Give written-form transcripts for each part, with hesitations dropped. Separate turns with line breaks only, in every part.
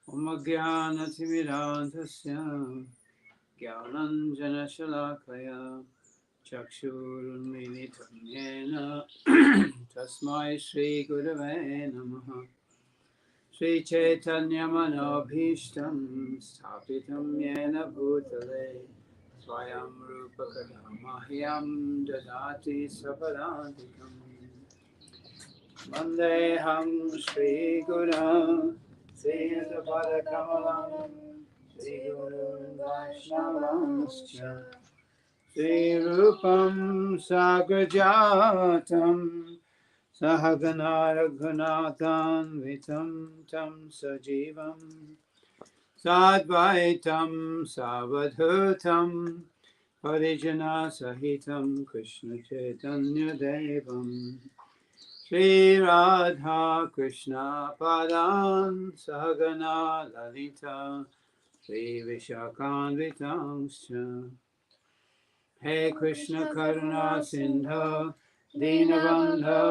Omagyanatimirandhasya Gyananjanashalakaya Chakshurunmilitam yena Tasmai Shri Gurave Namaha Shri Chaitanya Manobhishtam Sthapitam yena bhutale Swayam Rupa Kadamahyam Dadati Sapadantikam Vandeham Shri Guru Sri Kamalam Shri Guru Vaishnavamscha Shri Rupam Sagrajatam Sahagana Raghunatham Vitam Tam Sajivam Sadvaitam Savadhutam Harijana Sahitam Krishna Chaitanya Devam Shri Radha Krishna Padan Sahagana Lalita Shri Vishakhanvitamscha He Krishna Karuna Sindho Dinabandho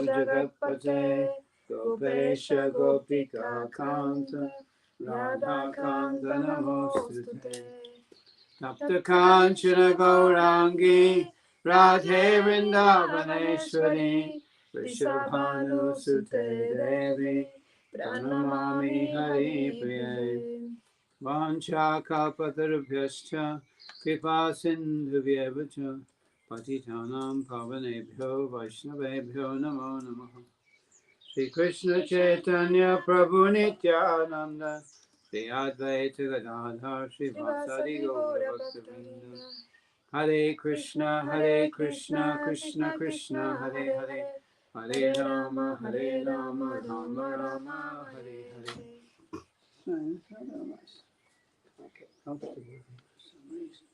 Jagatpate Gopesha Gopika Kanta Radha Kanta Namostute Tapta Kanchana Gaurangi Radhe Vrindavaneshwari Vrishabhanu Sute Devi Pranamami Hari Priye Vancha Kalpatarubhyascha Kripa Sindhuvyeva cha Patitanam Pavanebhyo Vaishnavebhyo Namo Namaha Shri Krishna Chaitanya Prabhu Nityananda Shri Advaita Gadadhar Shri Vasari Gaura Bhaktavinda Hare Krishna Krishna Krishna Hare Hare Hare Rama Rama Rama Hare Hare. Okay, comfortable for some reason.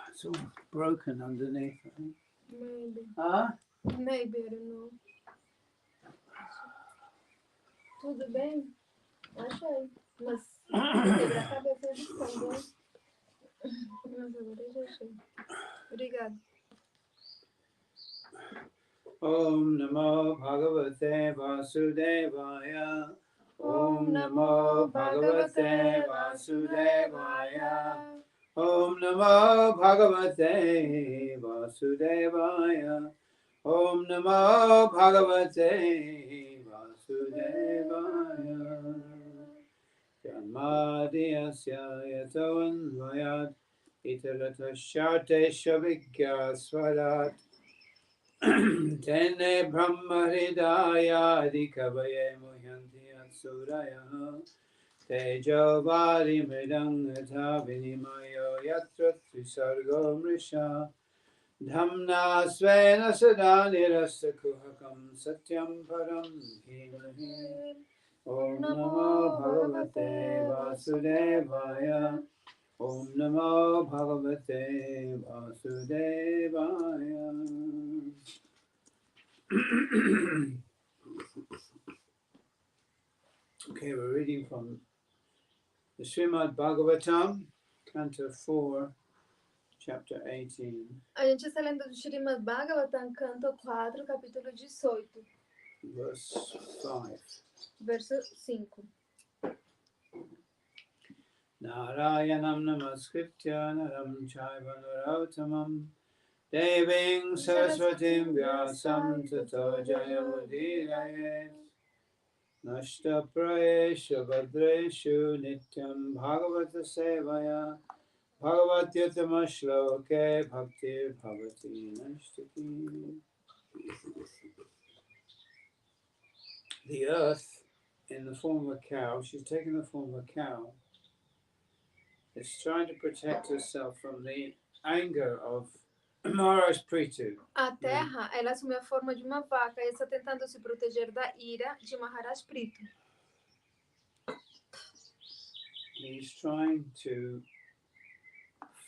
It's all broken underneath, I think.
Maybe.
Huh?
Maybe, I don't know. Tudo bem? Achei. Mas quebrar a cabeça de escândalo. Mas agora já achei. Obrigada.
Om Namo Bhagavate Vasudevaya. Om Namo Bhagavate Vasudevaya. Om Namo Bhagavate Vasudevaya. Om Namo Bhagavate Vasudevaya. Janmadhyasya yatoanvayat itaratashyate vigyaswarat Tene Brahma Hridaya Adhikavaye Muhyanti Atsuraya Tejo Vari Mridangata Vinimayo Yatra Trisargo Mrisha Dhamna Svena Sada Nirasa Kuhakam Satyam Param Dhimahi Om Namo Bhagavate Vasudevaya Om Namo Bhagavate Vasudevaya. Okay, we're reading from the Srimad Bhagavatam, Canto 4, Chapter 18.
A gente está lendo do Srimad Bhagavatam, canto 4, capítulo 18.
Verse 5.
Verso 5.
Narayanam namaskritya naram chaiva narottamam Deving Saraswatim Vyasam Tato Jayamudiraye Nashta Prayesha Bhadreshu Nityam Bhagavata Sevaya Bhagavatyatama Shloke Bhaktir Bhavati Nashtaki. The earth in the form of a cow, she's taken the form of a cow, is trying to protect herself from the anger of Maharaj Pritu.
A terra, ela assumiu a forma de uma vaca e está tentando se proteger da ira de Maharaj Pritu.
He's trying to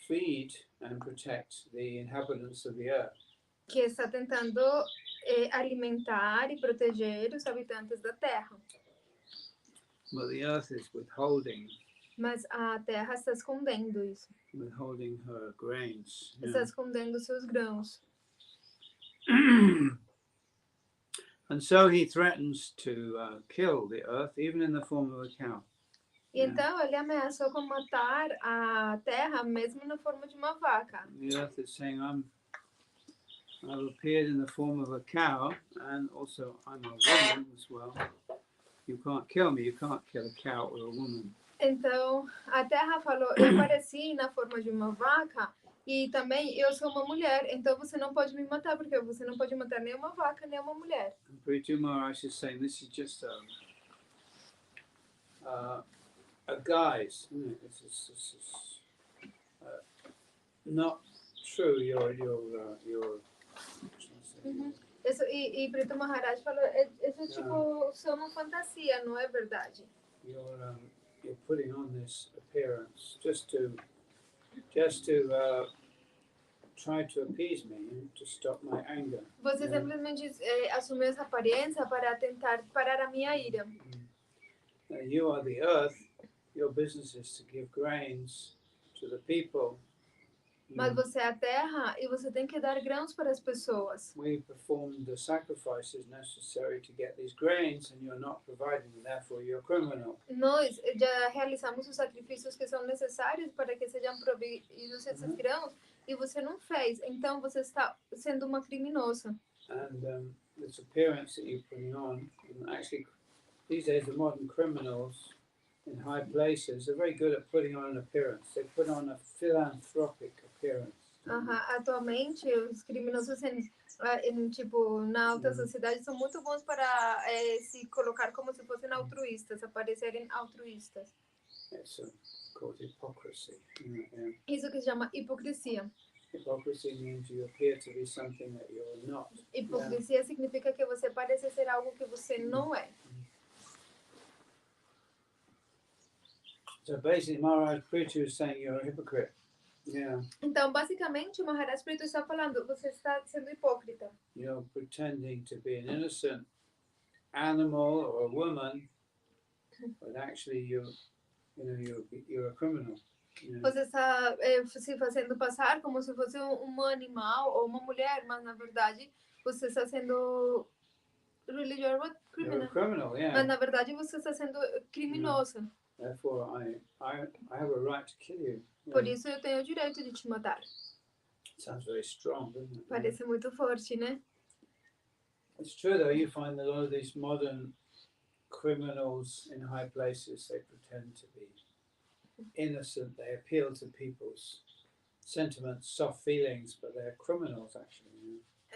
feed and protect the inhabitants of the earth.
Que está tentando alimentar e proteger os habitantes da terra.
But the earth is withholding.
Mas a terra está escondendo isso.
Withholding her grains.
Está escondendo seus grãos.
And so he threatens to kill the earth, even in the form of a cow.
E então ele ameaçou com matar a terra, mesmo na forma de uma vaca.
The earth is saying, I've appeared in the form of a cow, and also I'm a woman as well. You can't kill me. You can't kill a cow or a woman.
Então a terra falou: eu apareci na forma de uma vaca e também eu sou uma mulher. Então você não pode me matar porque você não pode matar nem uma vaca nem uma mulher.
And Pritu Maharaj is saying this is just a guise. Isn't it? This is not true.
Isso, e Pritu Maharaj falou: isso tipo só uma fantasia, não é verdade.
You're putting on this appearance just to try to appease me, to stop my anger.
Você simplesmente assumiu essa aparência para tentar parar a minha ira.
You are the earth. Your business is to give grains to the people.
Mas você é a terra e você tem que dar grãos para as pessoas.
We perform the sacrifices necessary to get these grains, and you're not providing them. Therefore, you're a criminal.
Nós já realizamos os sacrifícios que são necessários para que sejam providos esses grãos e você não fez. Então você está sendo uma criminosa.
And this appearance that you're putting on, and actually, these days the modern criminals in high places are very good at putting on an appearance. They put on a philanthropic appearance.
Atualmente, os criminosos tipo, na alta sociedade são muito bons para se colocar como se fossem altruístas, aparecerem altruístas.
It's called hypocrisy.
Isso que se chama hipocrisia.
Hypocrisy means you appear to be something that you're not.
Hipocrisia significa que você parece ser algo que você não é.
So basically, Maharaj Pritu is saying you're a hypocrite. Yeah.
Então, basicamente, o Maharaj Pritu está falando, você está sendo hipócrita.
You're pretending to be an innocent animal or a woman, but actually you're a criminal.
Você está se fazendo passar como se fosse um animal ou uma mulher, mas na verdade você está sendo criminal.
You're a criminal, yeah.
Mas na verdade você está sendo criminosa.
Therefore, I have a right to kill you.
Por isso eu tenho o direito de te matar.
Sounds very strong, doesn't it?
Parece muito forte, né?
It's true, though. You find that a lot of these modern criminals in high places, they pretend to be innocent. They appeal to people's sentiments, soft feelings, but they're criminals, actually.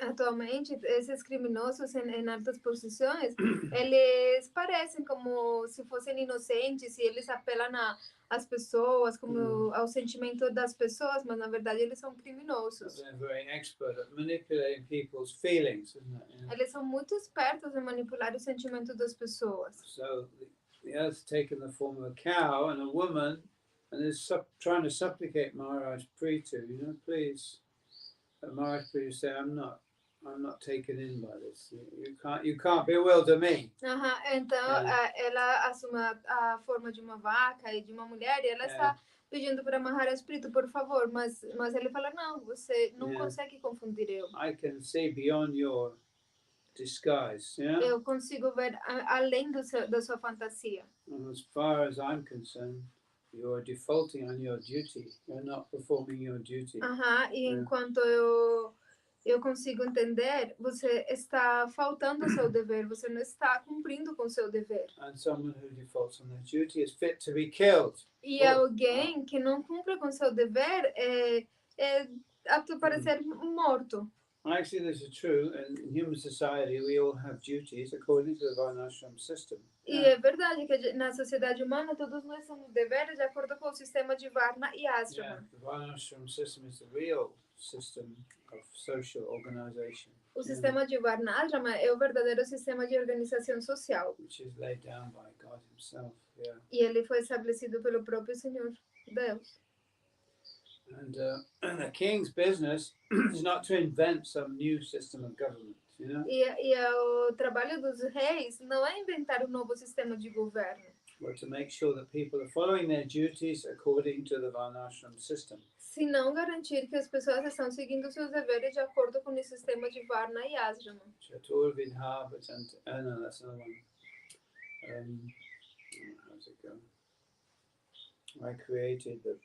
Atualmente, esses criminosos em altas posições, eles parecem como se fossem inocentes e eles apelam às pessoas, como ao sentimento das pessoas, mas na verdade eles são criminosos.
They're very expert at manipulating people's feelings, isn't it?
Eles são muito espertos em manipular o sentimento das pessoas.
So the earth's taken the form of a cow and a woman, and is trying to supplicate Maharaj Pritu, please. Maharaj Pritu say, I'm not taken in by this. You can't bewilder me.
Então ela assume a forma de uma vaca e de uma mulher e ela está pedindo para Maharaj Pritu, por favor, mas ele fala, não, você não consegue confundir eu.
I can see beyond your disguise.
Eu consigo ver além da sua fantasia.
And as far as I'm concerned, you're defaulting on your duty. You're not performing your duty.
E enquanto eu consigo entender, você está faltando ao seu dever, você não está cumprindo com o seu dever.
And someone who defaults on their duty is fit to be killed.
E alguém que não cumpre com o seu dever é apto para ser morto.
Actually, this is true. In human society, we all have duties according to the Varnashram system.
E é verdade que na sociedade humana todos nós temos deveres de acordo com o sistema de Varna e Ashrama.
The Varnashram system is the real system of social organization.
O sistema de Varna Ashrama é o verdadeiro sistema de organização social.
Which is laid down by God Himself.
E ele foi estabelecido pelo próprio Senhor Deus.
And the king's business is not to invent some new system of government.
E o trabalho dos reis não é inventar um novo sistema de governo.
were to make sure that people are following their duties according to the varnashram system.
Se não garantir que as pessoas estão seguindo seus deveres de acordo com o sistema de Varna e Ashrama.
Chaturvidha Bhajanta. Oh no, that's another one. How's it go? I created the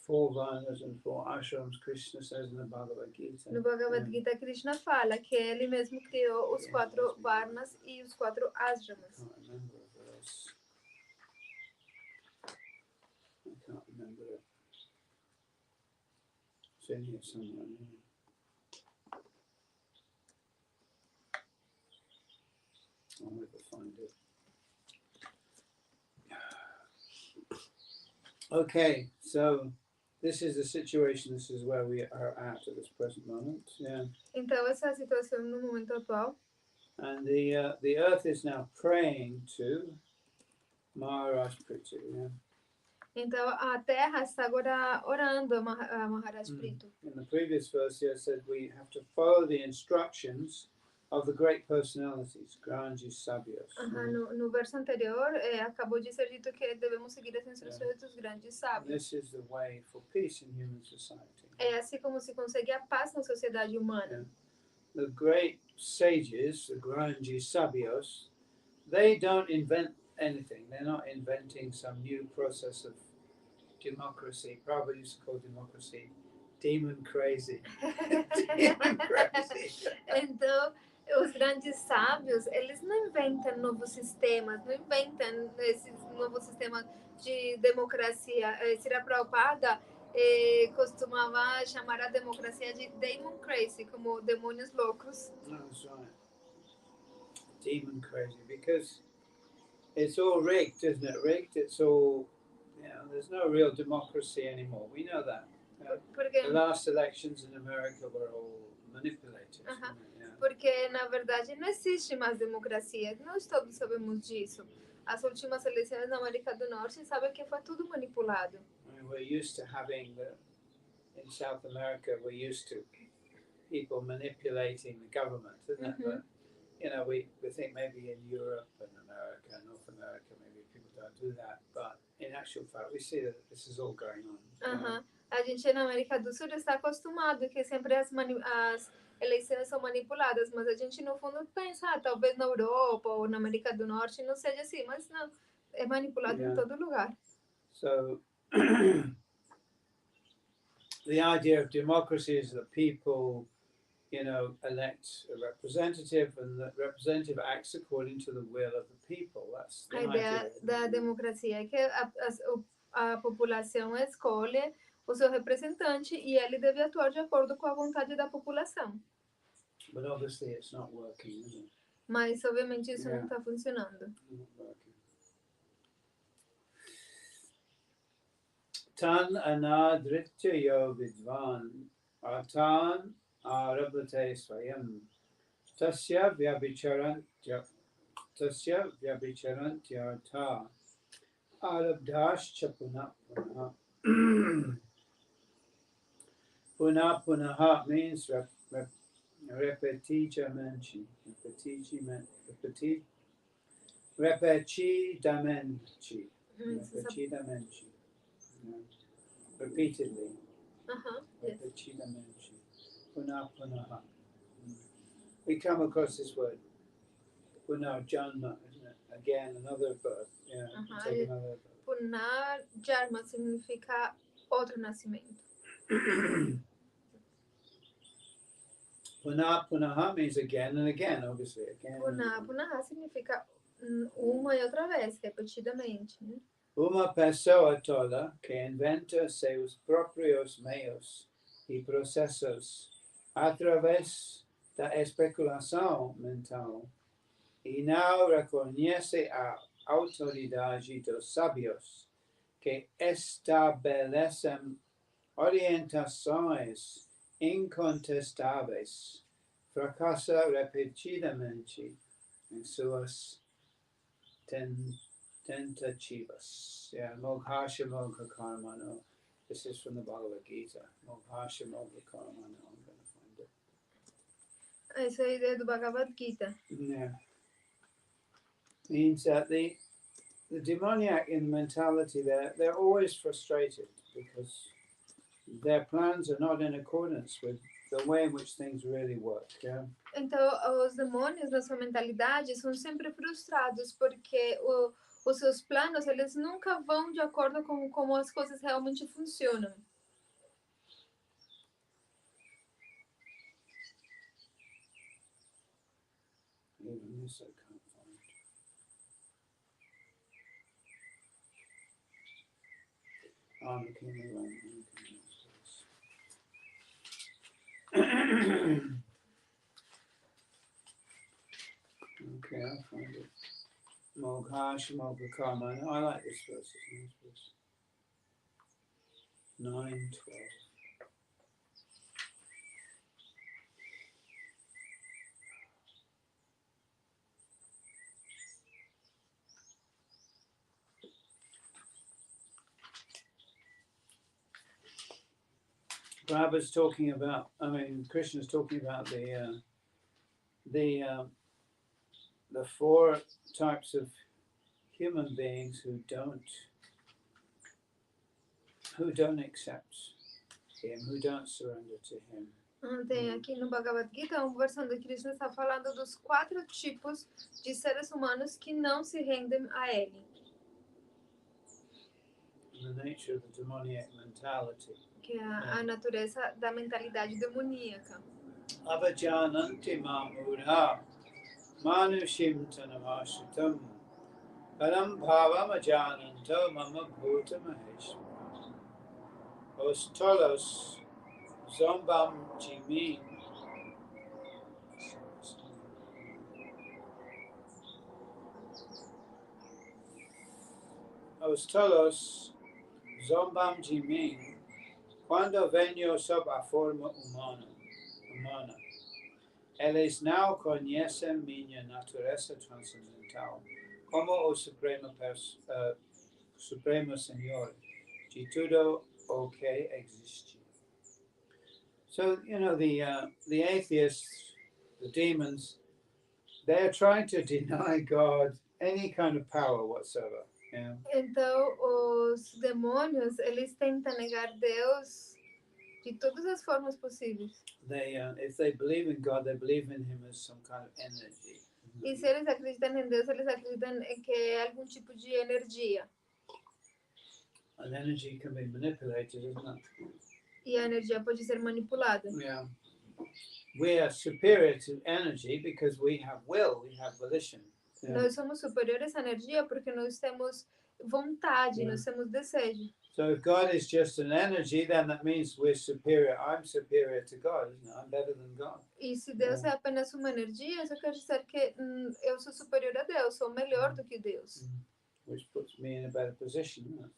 4 Varnas and 4 ashrams, Krishna says in the Bhagavad Gita.
No Bhagavad Gita, Krishna fala que ele mesmo criou os 4 Varnas e os 4 Ashramas.
I can't remember a verse. I can't remember it. It's in here somewhere. I'll never find it. Okay, so this is the situation. This is where we are at this present moment. Yeah.
Então essa é a situação no momento atual.
And the earth is now praying to Maharaj Pritu. Yeah.
Então a Terra está agora orando a Maharaj Pritu.
In the previous verse, I said we have to follow the instructions of the great personalities, grandes sábios.
No verso anterior, acabou de ser dito que devemos seguir as instruções dos grandes sábios.
This is the way for peace in human society.
É assim como se consegue a paz na sociedade humana.
The great sages, the grandes sábios, they don't invent anything. They're not inventing some new process of democracy. Prabhupada used to call democracy demon crazy. Demon crazy.
Então, os grandes sábios, eles não inventam novos sistemas, não inventam esse novo sistema de democracia. Srila Prabhupada costumava chamar a democracia de demon crazy, como demônios loucos.
That's right. Demon crazy, because it's all rigged, isn't it? Rigged. It's all, there's no real democracy anymore. We know that. The last elections in America were all manipulated.
Porque, na verdade, não existe mais democracia. Nós todos sabemos disso. As últimas eleições na América do Norte, sabem que foi tudo manipulado.
I mean, we're used to having in South America, we're used to people manipulating the government, isn't it? But, we think maybe in Europe and America, North America, maybe people don't do that. But in actual fact, we see that this is all going on.
A gente na América do Sul está acostumado que sempre as eleições são manipuladas, mas a gente no fundo pensa, talvez na Europa ou na América do Norte não seja assim, mas não, é manipulado em todo lugar.
So the idea of democracy is that people, elect a representative, and the representative acts according to the will of the people. That's the
idea da democracia é que a população escolhe o seu representante e ele deve atuar de acordo com a vontade da população.
But obviously it's not working, is it?
Mas obviamente isso não está funcionando.
Tan anadritya yo vidvan atan arabhate swayam tasya vyabhicharantyartha arabdhascha punah. Punah punaha means repetidamente. Repeatedly. Repetidamente. Punah punaha. We come across this word. Punarjanma, isn't it? Again, another birth. Take another birth.
Punarjanma significa outro nascimento.
Punah punaha means again and again, obviously. Again.
Punaha significa uma e outra vez, repetidamente. Né?
Uma pessoa toda que inventa seus próprios meios e processos através da especulação mental e não reconhece a autoridade dos sábios que estabelecem orientações incontestáveis, fracassa repetidamente em suas tentativas. Moghasha mogha karmano. This is from the Bhagavad Gita. Moghasha mogha karmano. I'm going to find it.
Essa é a ideia do Bhagavad Gita.
Yeah. Means that the the demoniac in mentality, they're always frustrated because their plans are not in accordance with the way in which things really work. Yeah.
Então, os demônios na sua mentalidade são sempre frustrados porque os seus planos, eles nunca vão de acordo com como as coisas realmente funcionam.
Even this I can't find. I'm looking around. Okay, I'll find it. Moghash Mogakama. I like this verse. It's a nice verse. 9:12. Prabhupada's talking about, Krishna's talking about the four types of human beings who don't accept him, who don't surrender to him.
Tem aqui no Bhagavad Gita uma versão de Krishna está falando dos 4 tipos de seres humanos que não se rendem a ele.
The nature of the demoniac mentality.
Que é a natureza da mentalidade demoníaca.
Avajananti mamudha manushim tanamashritam param bhavam ajananto mama bhuta maheshwara os tolos zombam jimin os tolos zombam jimin quando venho sob a forma humana, eles não conhecem minha natureza transcendental como o Supremo Senhor de tudo o que existe. So, the atheists, the demons, they're trying to deny God any kind of power whatsoever. Yeah.
Então, os demônios, eles tentam negar Deus de todas as formas possíveis.
If they believe in God, they believe in Him as some kind of energy.
E se eles acreditam em Deus, eles acreditam em que é algum tipo de energia.
And energy can be manipulated, isn't it?
E a energia pode ser manipulada.
Yeah. We are superior to energy because we have will, we have volition. Yeah.
Nós somos superiores à energia porque nós temos vontade, nós temos desejo.
So if God is just an energy, then that means we're superior. I'm superior to God, isn't it? I'm better than God.
E se Deus é apenas uma energia, isso quer dizer que eu sou superior a Deus, sou melhor do que Deus.
Which puts me in a better position, isn't it?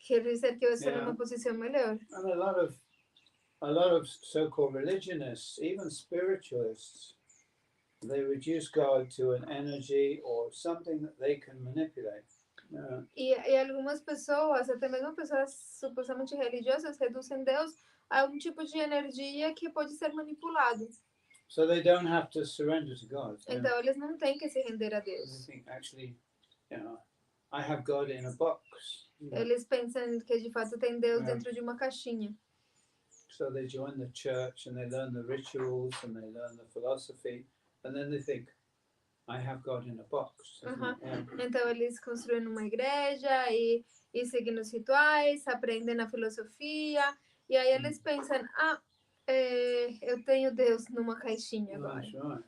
Quer dizer que eu estou numa posição melhor.
And a lot of so-called religionists, even spiritualists, they reduce God to an energy or something that they can manipulate.
E algumas pessoas, até mesmo pessoas supostamente religiosas, reduzem Deus a um tipo de energia que pode ser manipulado.
So they don't have to surrender to God.
Então eles não têm que se render a Deus.
They think, actually, I have God in a box.
Eles pensam que de fato tem Deus dentro de uma caixinha.
So they join the church and they learn the rituals and they learn the philosophy, and then they think, I have God in a box.
Então eles construem uma igreja e seguem os rituais, aprendem a filosofia, e aí eles pensam, eu tenho Deus numa caixinha agora.
That's right.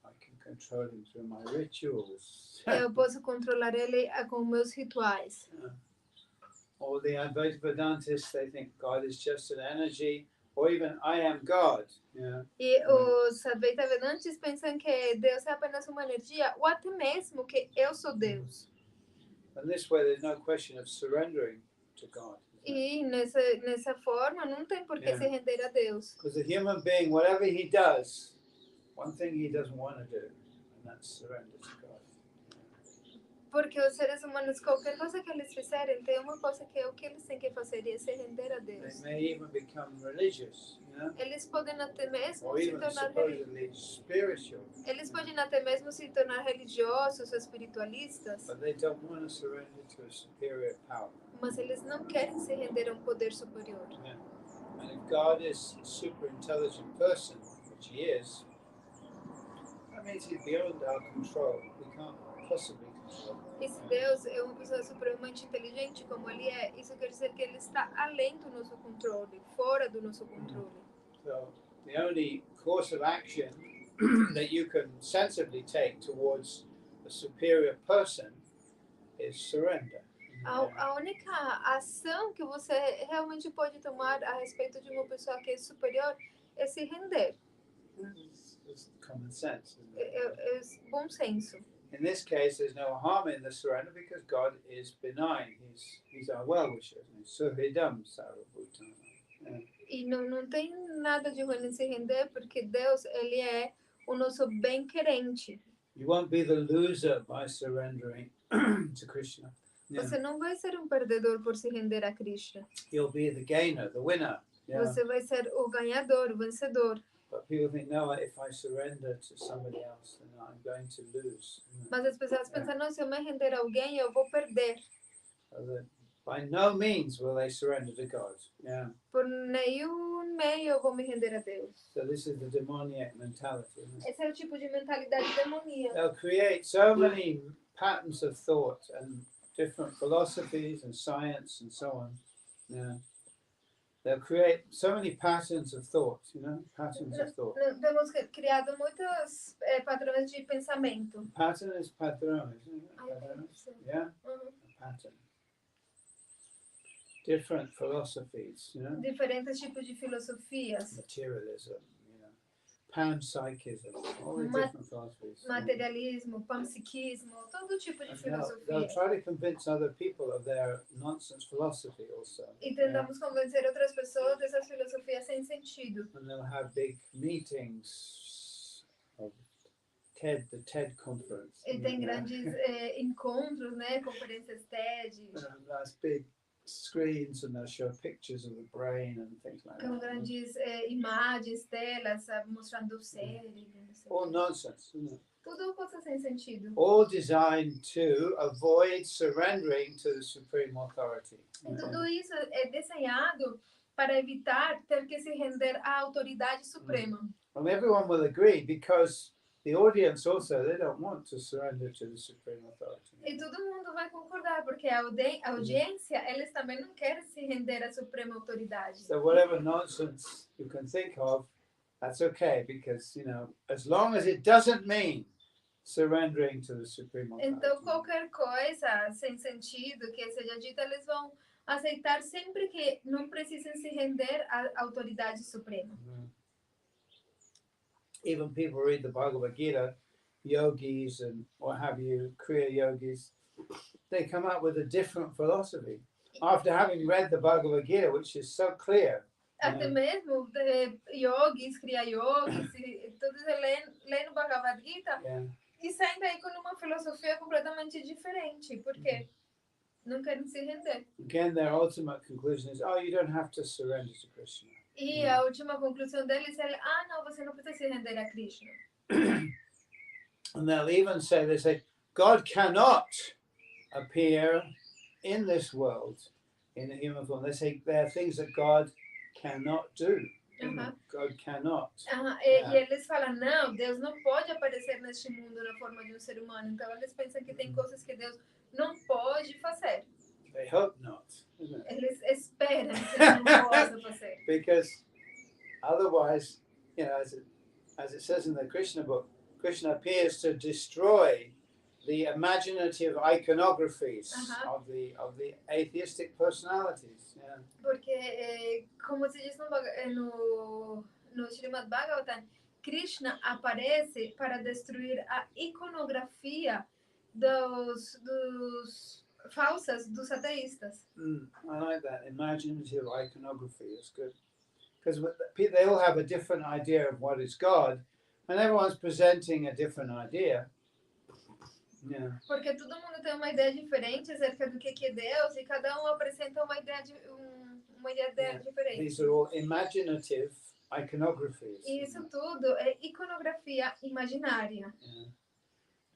I can control him through my rituals.
Eu posso controlar ele com meus rituais.
Or the Advaita Vedantists, they think God is just an energy, or even I am God.
E os Advaita Vedantes pensam que Deus é apenas uma energia, ou até mesmo que eu sou Deus.
And this way there's no question of surrendering to God.
E nessa forma não tem por que se render a Deus.
Because a human being, whatever he does, one thing he doesn't want to do, and that's surrender to God.
Porque os seres humanos, qualquer coisa que eles fizerem, tem uma coisa que o que eles têm que fazer é se render a
They
Deus.
may even become religious,
Eles podem até mesmo
or
se
even
tornar
supposedly spiritual,
eles podem até mesmo se tornar religiosos ou espiritualistas,
but they don't want to surrender to a superior power.
mas eles não querem se render a um poder superior.
Yeah. And if God is a super intelligent person, which He is, that means He's beyond our control. We can't possibly control.
E se Deus é uma pessoa supremamente inteligente como Ele é, isso quer dizer que Ele está além do nosso controle, fora do nosso controle.
So the only course of action that you can sensibly take towards a superior person is surrender.
A única ação que você realmente pode tomar a respeito de uma pessoa que é superior é se render.
It's common sense, isn't it?
É bom senso.
In this case, there's no harm in the surrender because God is benign. He's our well-wisher. Suhridam sarvabhutana.
E não tem nada de ruim em se render, porque Deus, Ele é o nosso bem-querente.
You won't be the loser by surrendering to Krishna. Yeah.
Você não vai ser um perdedor por se render a Krishna.
You'll be the gainer, the winner. Yeah.
Você vai ser o ganhador, o vencedor.
But people think, no, if I surrender to somebody else, then I'm going to lose.
Mas as pessoas pensam, não, se eu me render a alguém, eu vou perder.
So that by no means will they surrender to God. Yeah.
Por nenhum meio eu vou me render a Deus.
So this is the demoniac mentality.
Esse é o tipo de mentalidade demoníaca.
They'll create so many patterns of thought and different philosophies and science and so on. Yeah. They'll create so many patterns of thought, patterns of thought.
Temos criado muitos padrões de pensamento.
Pattern is padrão, isn't it? Padrão? Yeah, a pattern. Different philosophies,
Diferentes tipos de filosofias.
materialism, panpsychism, all the different philosophies.
Materialismo, panpsiquismo, todo tipo de
And
filosofia.
they'll try to convince other people of their nonsense philosophy also.
E tentamos convencer outras pessoas dessas filosofias sem sentido.
And they'll have big meetings of the TED conference.
E tem grandes encontros, né, conferências TED,
Nice big screens, and they'll show pictures of the brain and things like
com
that.
grandes imagens, telas, mostrando o cérebro.
All nonsense, isn't it?
Tudo coisa sem sentido.
All designed to avoid surrendering to the supreme authority.
E tudo isso é desenhado para evitar ter que se render à autoridade suprema.
And everyone will agree because the audience also, they don't want to surrender to the supreme authority.
E todo mundo vai concordar, porque a audiência, eles também não querem se render à suprema autoridade.
So whatever nonsense you can think of, that's okay, because, as long as it doesn't mean surrendering to the supreme authority.
Então, qualquer coisa sem sentido que seja dita, eles vão aceitar sempre que não precisem se render à autoridade suprema.
Even people read the Bhagavad Gita, yogis and what have you, Kriya yogis, they come up with a different philosophy. After having read the Bhagavad Gita, which is so clear.
Até mesmo yogis, Kriya yogis, todos leem o Bhagavad Gita e saem daí com uma filosofia completamente diferente. Por quê? Não querem se render.
Again, their ultimate conclusion is, you don't have to surrender to Krishna.
E a última conclusão deles é, não, você não precisa se render a Krishna.
And they'll even say, God cannot appear in this world in a human form. They say there are things that God cannot do. God cannot.
E eles falam, não, Deus não pode aparecer neste mundo na forma de um ser humano. Então eles pensam que tem coisas que Deus não pode fazer.
They hope not, isn't it?
Eles esperam que Deus não possa fazer.
Because otherwise, as it says in the Krishna book, Krishna appears to destroy the imaginative iconographies of the atheistic personalities. Yeah.
Porque, como se diz no Srimad Bhagavatam, Krishna aparece para destruir a iconografia dos falsas dos ateístas.
I like that imaginative iconography. It's good because they all have a different idea of what is God, and everyone's presenting a different idea. Yeah.
Porque todo mundo tem uma ideia diferente acerca do que é Deus e cada um apresenta uma ideia, uma ideia
Yeah.
diferente.
These are all imaginative iconographies.
E isso tudo é iconografia imaginária.
Yeah.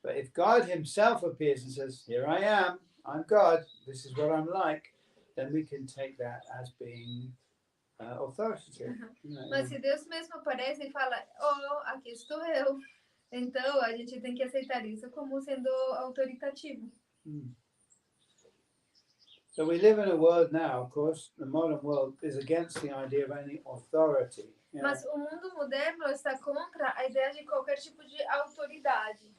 But if God himself appears and says, here I am, I'm God, this is what I'm like, then we can take that as being authoritative. You know,
Mas se Deus mesmo aparece e fala, oh, aqui estou eu, então a gente tem que aceitar isso como sendo autoritativo.
So we live in a world now, of course, the modern world is against the idea of any authority. You know?
Mas o mundo moderno está contra a ideia de qualquer tipo de autoridade.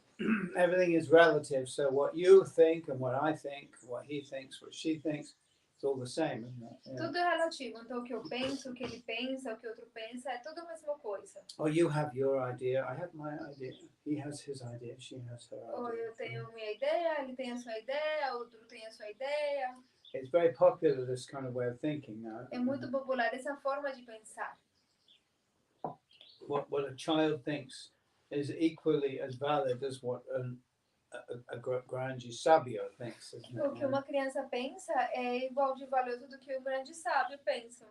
Everything is relative, so what you think and what I think, what he thinks, what she thinks, it's all the same, isn't it? Yeah.
Tudo é relativo, então o que eu penso, o que ele pensa, o que o outro pensa, é tudo a mesma coisa.
Or you have your idea, I have my idea, he has his idea, she has her idea.
Ou eu tenho minha ideia, ele tem a sua ideia, outro tem a sua ideia.
It's very popular, this kind of way of thinking now.
É muito popular essa forma de pensar.
What a child thinks is equally as valid as what a grande sábio thinks, isn't it?
O que uma criança pensa é igual de valioso do que o grande sábio pensa.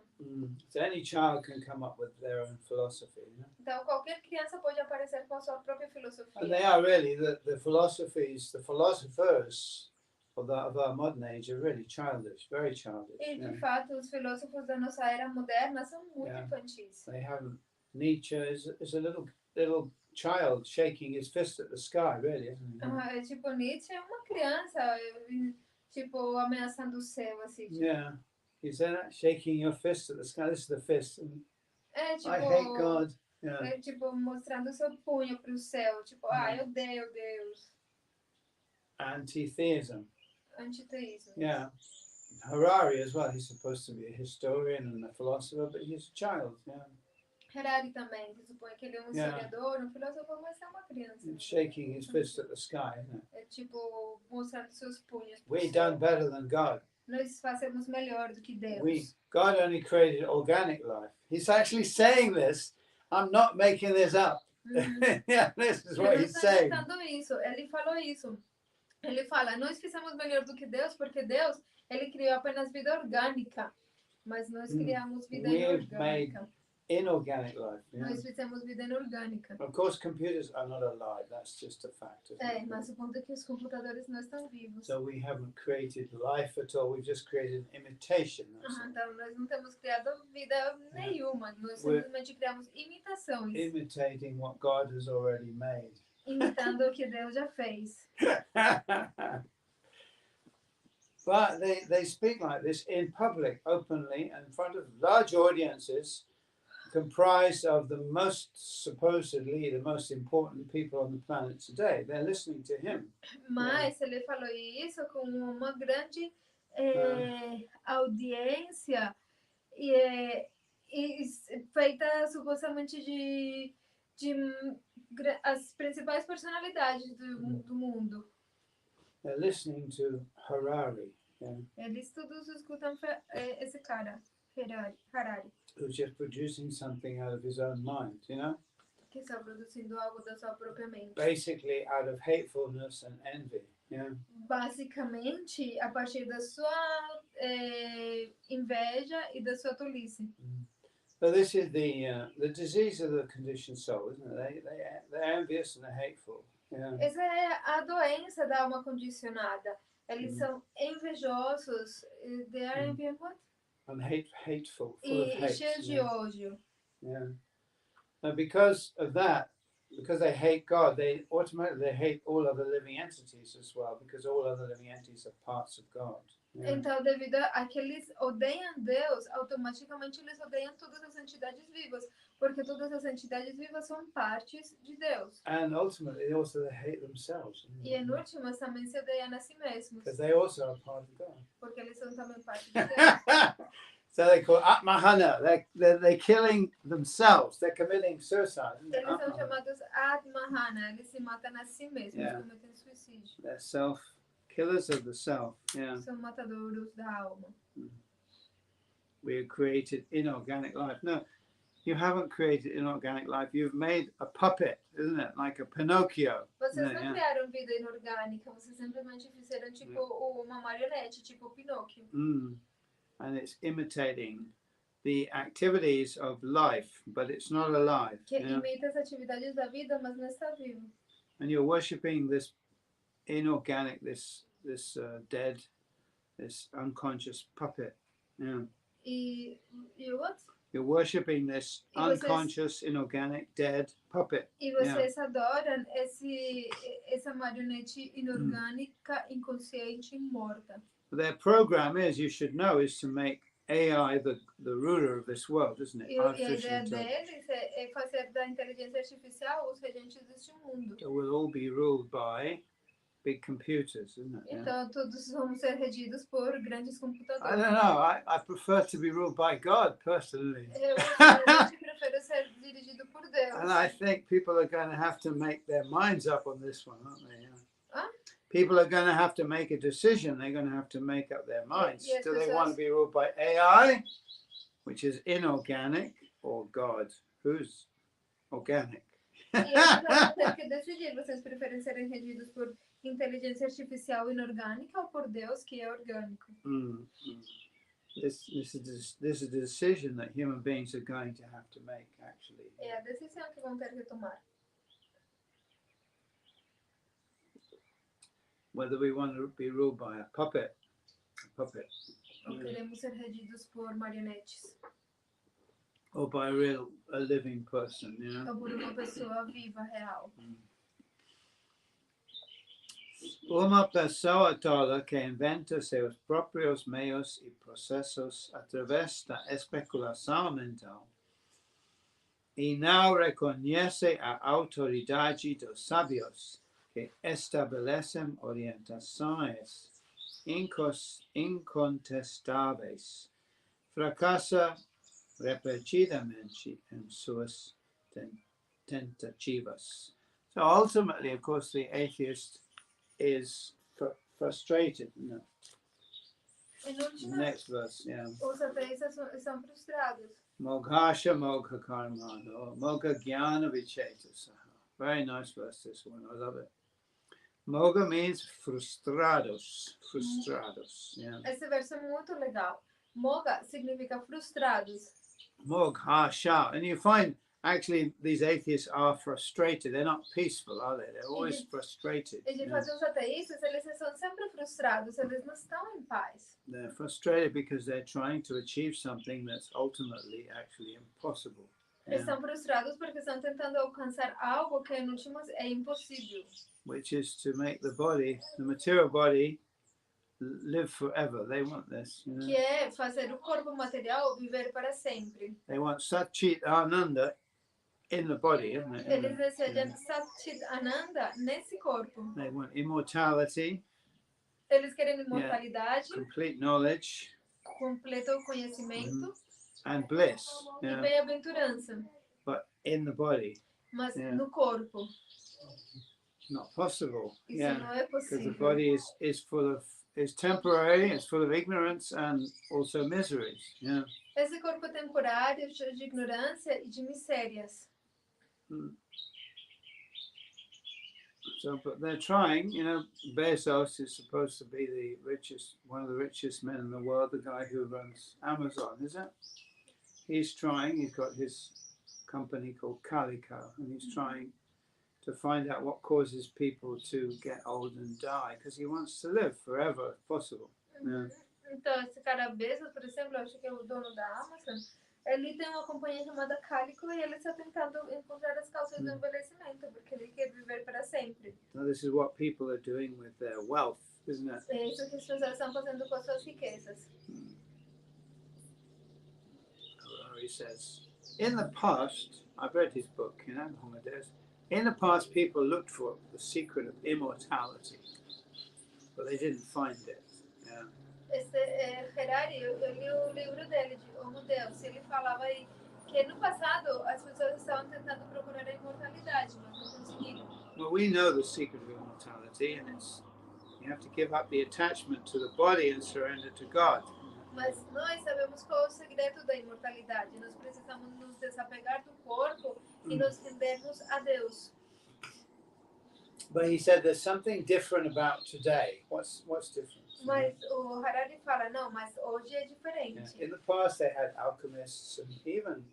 So any child can come up with their own philosophy. You know?
Então qualquer criança pode aparecer com a sua própria filosofia.
And they are really, the philosophies, the philosophers of our modern age are really childish, very childish.
E
You know?
de fato, os filósofos da nossa era moderna são muito infantis.
They haven't. Nietzsche is a little child shaking his fist at the sky, really, isn't he?
É tipo, Nietzsche é uma criança, tipo, ameaçando o céu, assim. Tipo.
Yeah. You say that? Shaking your fist at the sky. This is the fist.
É tipo,
I hate God. Yeah.
é tipo, mostrando seu punho pro céu. Tipo, eu odeio Deus.
Anti-theism.
Antiteísmo.
Yeah. Harari as well. He's supposed to be a historian and a philosopher, but he's a child. Yeah.
Harari também, que supõe que ele é um historiador, um filósofo, mas é uma criança.
It's shaking his fist at the sky, isn't it?
É tipo, mostrando seus punhos pro
We
céu.
done better than God.
Nós fazemos melhor do que Deus.
God only created organic life. He's actually saying this. I'm not making this up. Yeah, this is what he's saying.
Isso. Ele falou isso. Ele fala, nós fizemos melhor do que Deus, porque Deus, ele criou apenas vida orgânica, mas nós criamos vida inorgânica.
Inorganic life. Yeah.
Nós fizemos vida inorgânica.
Of course, computers are not alive. That's just a fact.
Mas o ponto é que os computadores não estão vivos.
So we haven't created life at all. We've just created an imitation.
Então nós não temos criado vida nenhuma. Nós simplesmente criamos imitações.
Imitating what God has already made.
Imitando o que Deus já fez.
But they speak like this in public, openly, in front of large audiences, comprised of the supposedly the most important people on the planet today. They're listening to him.
Mas ele falou isso com uma grande audiência e feita supostamente de as principais personalidades do mundo.
They're listening to Harari. Yeah.
Eles todos escutam esse cara, Harari.
Who's just producing something out of his own mind, you know?
Que está produzindo algo da sua própria mente.
Basically out of hatefulness and envy, yeah?
Basicamente, a partir da sua inveja e da sua tolice.
So this is the disease of the conditioned soul, isn't it? They're envious and they're hateful. Yeah.
Essa é a doença da alma condicionada. Eles são invejosos. They are what?
And hateful, full of hate.
Cheios de ódio.
Yeah. And because of that, because they hate God, they automatically hate all other living entities as well, because all other living entities are parts of God. Yeah.
Então, devido a que eles odeiam Deus, automaticamente eles odeiam todas as entidades vivas, porque todas as entidades vivas são partes de Deus.
And ultimately, they also hate themselves.
E em últimas também se odeiam a si mesmos.
Because they also are part of God.
Porque eles são também parte de Deus.
So they call Atmahana. They're killing themselves. They're committing suicide.
Eles são chamados Atmahana. Eles se matam a si mesmos, cometem suicídio.
They're killers of the self. Yeah.
São matadores da alma.
We are created inorganic life. No, you haven't created inorganic life. You've made a puppet, isn't it? Like a Pinocchio.
Vocês não criaram vida inorgânica, vocês simplesmente fizeram tipo uma marionete, tipo Pinóquio.
And it's imitating the activities of life, but it's not alive.
Que imita as atividades da vida, mas não está vivo.
And you're worshipping this inorganic, this dead, this unconscious puppet. Yeah.
E what?
You're worshipping this unconscious, inorganic, dead puppet.
E vocês adoram essa marionete inorgânica, inconsciente, morta.
Their program is, you should know, is to make AI the ruler of this world, isn't it?
E a ideia deles é fazer da inteligência artificial os regentes deste mundo.
So we'll all be ruled by big computers, isn't it?
Então todos vamos ser regidos por grandes computadores.
I don't know. I prefer to be ruled by God personally.
Eu prefiro ser dirigido por Deus.
And I think people are going to have to make their minds up on this one, aren't they?
Huh?
People are going to have to make a decision. They're going to have to make up their minds. Do they want to be ruled by AI, which is inorganic, or God, who's organic?
E eles vão ter que decidir. Vocês preferem serem regidos por inteligência artificial inorgânica ou por Deus, que é orgânico?
This is a decision that human beings are going to have to make, actually.
É a decisão que vão ter que tomar.
Whether we want to be ruled by a puppet.
Ou queremos ser regidos por marionetes.
Or by a living person, you know.
Ou por uma pessoa viva, real.
Uma pessoa toda que inventa seus próprios meios e processos através da especulação mental e não reconhece a autoridade dos sábios que estabelecem orientações incontestáveis, fracassa repetidamente em suas tentativas. So ultimately, of course, the atheist is frustrated. No. Next verse, yeah.
Os ateístas são frustrados.
Moghasha mogha karmano, mogha jnana vichetasaha. Very nice verse, this one. I love it. Mogha means frustrados. Yeah.
Esse verso é muito legal. Mogha significa frustrados.
Moghasha. And you find, actually, these atheists are frustrated. They're not peaceful, are they? They're always frustrated.
E de fato, os ateístas, eles são sempre frustrados. Eles não estão em paz.
They're frustrated because they're trying to achieve something that's ultimately actually impossible.
Eles são frustrados porque estão tentando alcançar algo que, em últimas, é impossível.
Which is to make the body, the material body, live forever. They want this. You know?
Que é fazer o corpo material viver para sempre.
They want Satchit Ananda in the body, isn't it?
Eles desejam Satchit Ananda nesse corpo.
They want immortality.
Eles querem imortalidade.
Complete knowledge.
Completo conhecimento.
And bliss.
E bem-aventurança.
But in the body.
Mas no corpo.
Not possible.
Isso não é possível.
Because the body is temporary, it's full of ignorance and also miseries. Yeah.
Esse corpo é temporário, cheio de ignorância e de misérias.
So, but they're trying, you know, Bezos is supposed to be one of the richest men in the world, the guy who runs Amazon, is it? He's trying, he's got his company called Calico, and he's trying to find out what causes people to get old and die, because he wants to live forever if possible. Yeah.
Então, esse cara Bezos, por exemplo, acho que é o dono da Amazon, ele tem uma companhia chamada Calico e ele está tentando encontrar as causas do envelhecimento, porque ele quer viver para sempre.
Now, this is what people are doing with their wealth, isn't it?
É isso que as pessoas estão fazendo com as suas riquezas.
He says, in the past, I've read his book, you know, in the past, people looked for the secret of immortality, but they didn't find it. Yeah.
Ferrari, eu li o livro dele, de Homo Deus, ele falava aí que no passado as pessoas estavam tentando procurar a imortalidade, mas não conseguiram.
Well, we know the secret of immortality, and it's you have to give up the attachment to the body and surrender to God.
Mas nós sabemos qual é o segredo da imortalidade. Nós precisamos nos desapegar do corpo e nos rendermos a Deus.
But he said there's something different about today. What's different?
Mas o Harari fala, não, mas hoje é
Yeah.
diferente.
In the past, they had alchemists, and even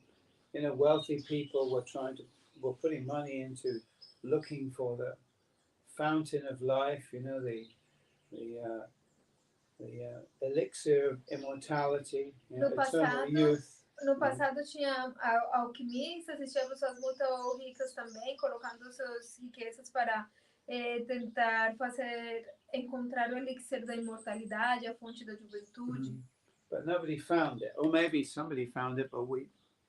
wealthy people were putting money into looking for the fountain of life. The elixir of immortality,
No
eternal youth.
No passado tinha alquimistas e tinha pessoas muito ricas também, colocando suas riquezas para tentar encontrar o elixir da imortalidade, a fonte da juventude.
But nobody found it, or maybe somebody found it, but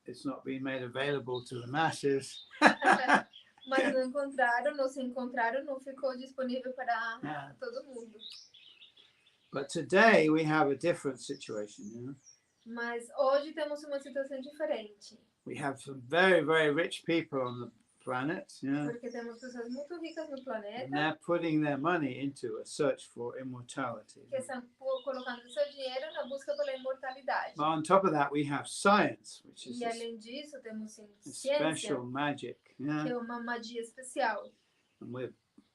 it's not being made available to the masses.
Mas não se encontraram, não ficou disponível para todo mundo.
But today we have a different situation,
Mas hoje temos uma situação diferente.
We have some very, very rich people on the planet,
Porque temos pessoas muito ricas no planeta.
And they're putting their money into a search for immortality.
Que estão colocando seu dinheiro na busca pela imortalidade.
But on top of that, we have science, which is
além disso, temos ciência,
special magic,
que é uma magia especial.
And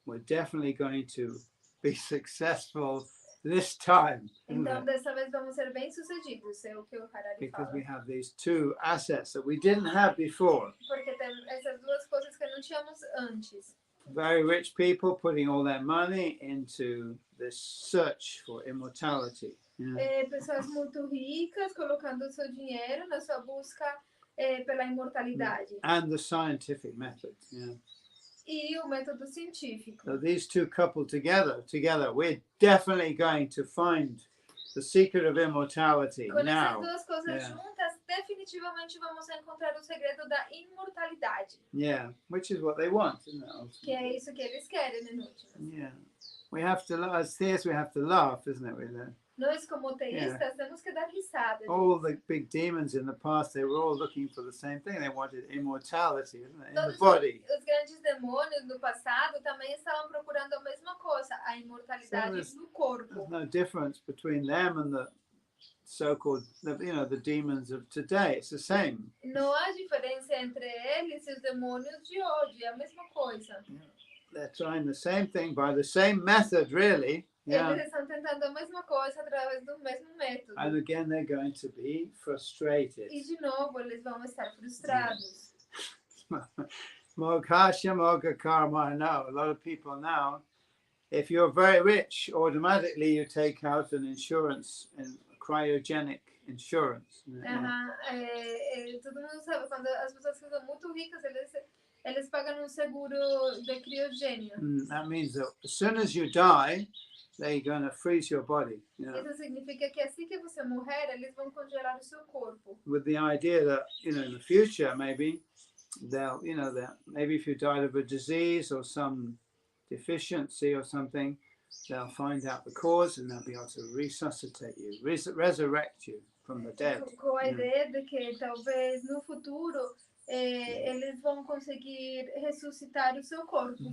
we're definitely going to be successful this time.
Então, dessa vez vamos ser bem-sucedidos, é o que o Harari
Because
fala.
we have these two assets that we didn't have before.
Porque temos essas duas coisas que não tínhamos antes.
Very rich people putting all their money into this search for immortality.
Pessoas muito ricas colocando seu dinheiro na sua busca pela imortalidade.
And the scientific method.
E o método científico.
So these two coupled together, we're definitely going to find the secret of immortality
Quando
now.
essas duas coisas juntas, definitivamente vamos encontrar o segredo da imortalidade.
Yeah, which is what they want, isn't it?
Que é isso que eles querem, né,
Yeah. We have to, as theists, we have to laugh, isn't it?
Nós, como teístas, temos que dar risada.
All the big demons in the past, they were all looking for the same thing. They wanted immortality, isn't it? In the body.
Os grandes demônios do passado também estavam procurando a mesma coisa, a imortalidade no corpo.
There's no difference between them and the so-called, the demons of today. It's the same.
Não há diferença entre eles e os demônios de hoje, é a mesma coisa.
They're trying the same thing by the same method, really.
Eles estão tentando a mesma coisa através do mesmo método.
And again, they're going to be frustrated.
E de novo, eles vão estar frustrados.
Mogkasha, Moga Karma. I know a lot of people now, if you're very rich, automatically you take out an insurance, and cryogenic insurance.
Todo mundo sabe, quando as pessoas que são muito ricas, eles pagam seguro de criogênia.
That means that as soon as you die, they're going to freeze your body.
Isso significa que assim que você morrer, eles vão congelar o seu corpo.
With the idea that, in the future, maybe maybe if you died of a disease or some deficiency or something, they'll find out the cause and they'll be able to resuscitate you, resurrect you from the dead.
Com a ideia de que talvez no futuro eles vão conseguir ressuscitar o seu corpo.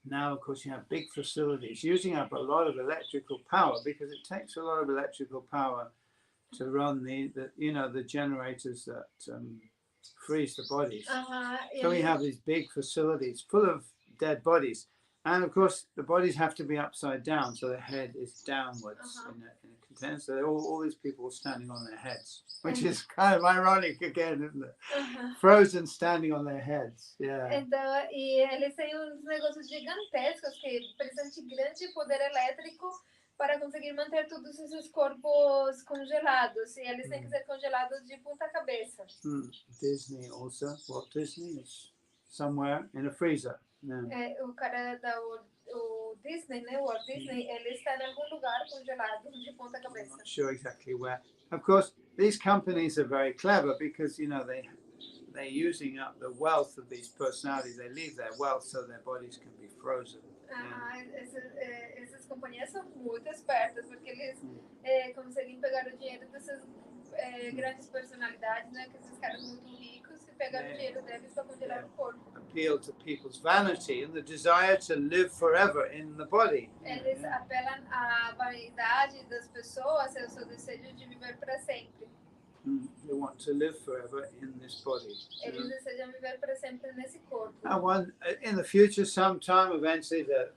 Now, of course, you have big facilities using up a lot of electrical power, because it takes a lot of electrical power to run the generators that freeze the bodies. So we have these big facilities full of dead bodies. And of course, the bodies have to be upside down, so the head is downwards in a container. So all these people standing on their heads, which is kind of ironic again, isn't it? Frozen standing on their heads. Yeah.
Então, e eles têm uns negócios gigantescos que precisam de grande poder elétrico para conseguir manter todos esses corpos congelados. E eles têm que ser congelados de ponta cabeça.
Disney also. Walt Disney is somewhere in a freezer. Yeah.
O cara o Disney, né? O Walt Disney, ele está em algum lugar congelado de ponta cabeça.
I'm not sure exactly where. Of course, these companies are very clever because they're using up the wealth of these personalities. They leave their wealth so their bodies can be frozen.
Essas companhias são muito espertas porque eles conseguem pegar o dinheiro dessas grandes personalidades, né? Que esses caras muito ricos e pegar o dinheiro deles para congelar o corpo.
appeal to people's vanity and the desire to live forever in the body.
Eles apelam à vaidade das pessoas, ao seu desejo de viver para sempre.
They want to live forever in this body.
Eles desejam viver para sempre nesse corpo.
And in the future, sometime, eventually, the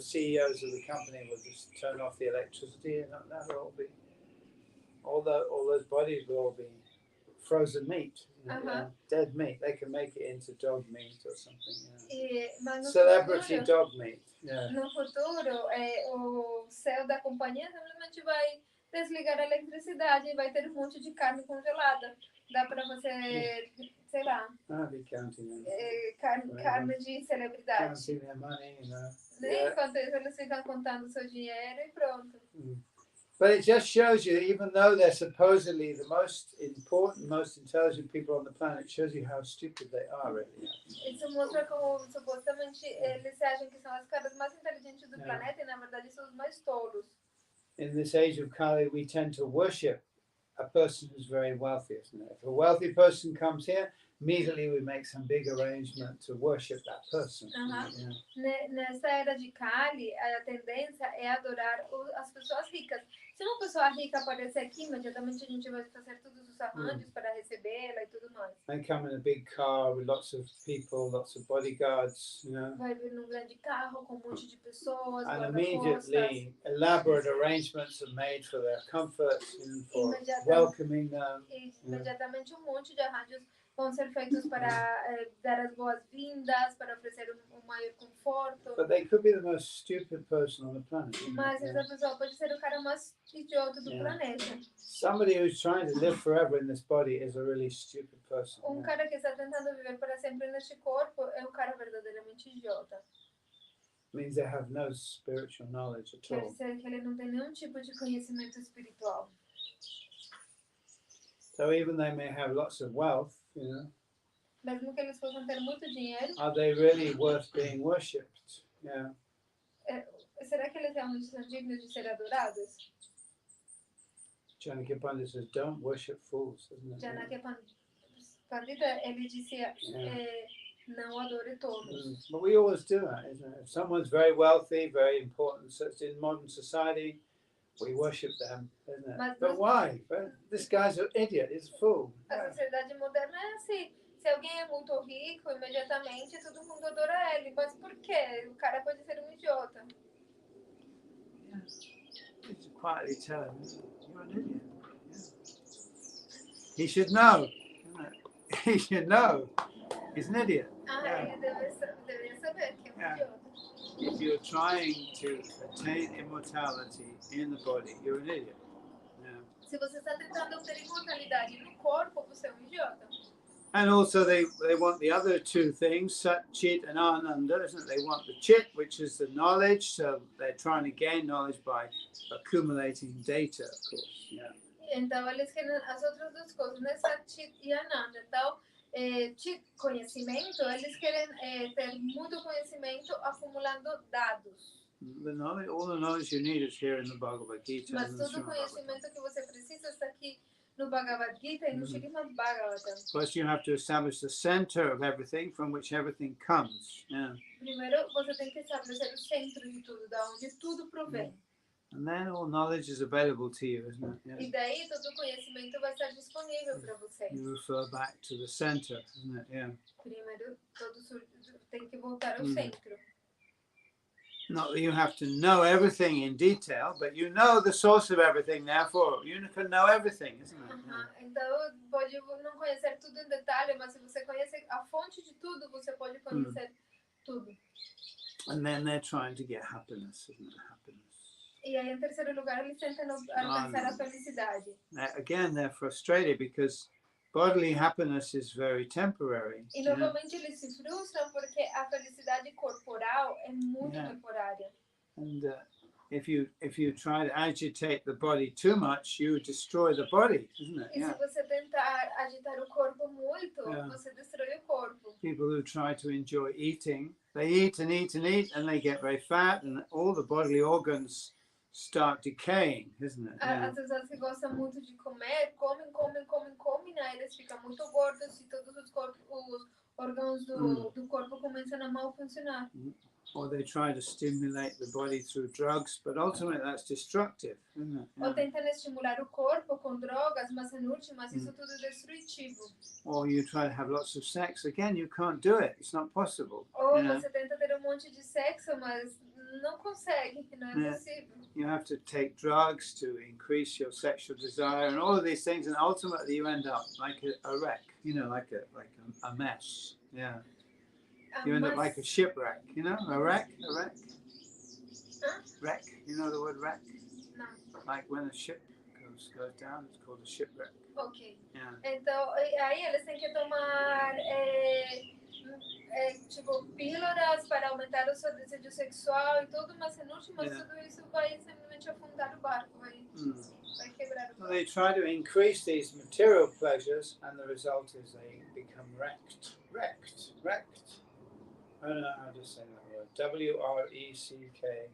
CEOs of the company will just turn off the electricity, and that'll all be all those bodies will all be frozen meat, dead meat. They can make it into dog meat or something. Celebrity
futuro,
dog meat. Yeah.
No futuro, o céu da companhia simplesmente vai desligar a eletricidade e vai ter um monte de carne congelada. Dá para você, sei lá, carne de celebridade.
Counting their money,
Enquanto isso, eles ficam contando o seu dinheiro e pronto.
But it just shows you that even though they're supposedly the most important, most intelligent people on the planet, it shows you how stupid they are, really.
Isso mostra como supostamente eles acham que são as caras mais inteligentes do planeta e na verdade são os mais tolos.
In this age of Kali, we tend to worship a person who's very wealthy, isn't it? If a wealthy person comes here, immediately we make some big arrangement to worship that person.
Nessa era de Kali, a tendência é adorar as pessoas ricas. Se uma pessoa rica aparecer aqui, imediatamente a gente vai fazer todos os arranjos para recebê-la e tudo mais.
They come in a big car with lots of people, lots of bodyguards,
Vai vir num grande carro com um monte de pessoas,
and immediately elaborate arrangements are made for their comfort and for welcoming them.
Imediatamente monte de arranjos vão ser feitos para dar as boas-vindas, para oferecer maior conforto.
But they could be the most stupid person on the planet.
Mas essa pessoa pode ser o cara mais idiota do planeta.
Somebody who's trying to live forever in this body is a really stupid person.
Cara que está tentando viver para sempre neste corpo é um cara verdadeiramente idiota.
Means they have no spiritual knowledge at all.
Quer dizer que ele não tem nenhum tipo de conhecimento espiritual.
So even they may have lots of wealth,
Mesmo que eles possam ter muito dinheiro.
Are they really worth being worshipped?
Será que eles realmente são dignos de ser adorados?
Janaki Pandit says, "Don't worship fools," isn't it?
Janaki Pandita, ele dizia, não adore tolos.
But we always do that, isn't it? If someone's very wealthy, very important, so it's in modern society, we worship them, isn't it? But why? This guy's an idiot, he's a fool.
A sociedade moderna é assim. Se alguém é muito rico, imediatamente todo mundo adora ele. Mas por quê? O cara pode ser um idiota.
It's quietly tell him, you're an idiot. He should know. He should know. He's an idiot.
Ele deveria saber que é um idiota.
If you're trying to attain immortality in the body, you're an idiot.
Se você está tentando obter imortalidade no corpo, você é um idiota.
And also they want the other two things, Sat, Chit and Ananda, isn't it? They want the Chit, which is the knowledge, so they're trying to gain knowledge by accumulating data, of course.
Então eles querem as outras duas coisas, né? Sat, Chit e Ananda. Então, Chit, conhecimento, eles querem ter muito conhecimento acumulando dados.
All the knowledge you need is here in the Bhagavad Gita.
Mas todo o conhecimento que você precisa está aqui no Bhagavad Gita e no Srimad Bhagavatam.
First you have to establish the center of everything from which everything comes.
Primeiro você tem que estabelecer o centro de tudo, da onde tudo provém.
And then all knowledge is available to you, isn't it?
E daí todo o conhecimento vai estar disponível para você.
You refer back to the center, isn't it?
Primeiro tem que voltar ao centro.
Not that you have to know everything in detail, but you know the source of everything, therefore you can know everything, isn't it?
Então, pode não conhecer tudo em detalhe, mas se você conhecer a fonte de tudo, você pode conhecer tudo.
And then they're trying to get happiness, isn't it? Happiness.
E aí, em terceiro lugar, eles tentam alcançar a felicidade.
Again, they're frustrated because bodily happiness is very temporary.
E novamente eles se frustram porque a felicidade corporal é muito temporária.
And if you try to agitate the body too much, you destroy the body, isn't it?
E se você tentar agitar o corpo muito, você destrói o corpo.
People who try to enjoy eating, they eat and eat and eat, and they get very fat, and all the bodily organs start decaying, isn't it?
As pessoas que gostam muito de comer, comem, né? Eles ficam muito gordos e todos os órgãos do corpo começam a mal funcionar.
Or they try to stimulate the body through drugs, but ultimately that's destructive, isn't it?
Ou tentando estimular o corpo com drogas, mas em últimas isso tudo é destrutivo.
Or you try to have lots of sex, again, you can't do it, it's not possible.
Ou você tenta ter monte de sexo, mas não consegue, não é possível.
You have to take drugs to increase your sexual desire and all of these things, and ultimately you end up like a wreck, like a mess. Yeah. You end up like a shipwreck, a wreck.
Huh?
Wreck, you know the word wreck?
No.
Like when a ship goes down, it's called a shipwreck.
Ok.
Yeah.
Então, aí eles têm que tomar tipo pílulas para aumentar o seu desejo sexual e tudo, mas em últimas tudo isso vai simplesmente afundar o barco, vai quebrar o barco.
So they try to increase these material pleasures, and the result is they become wrecked. I don't know how to say that word. W-R-E-C-K.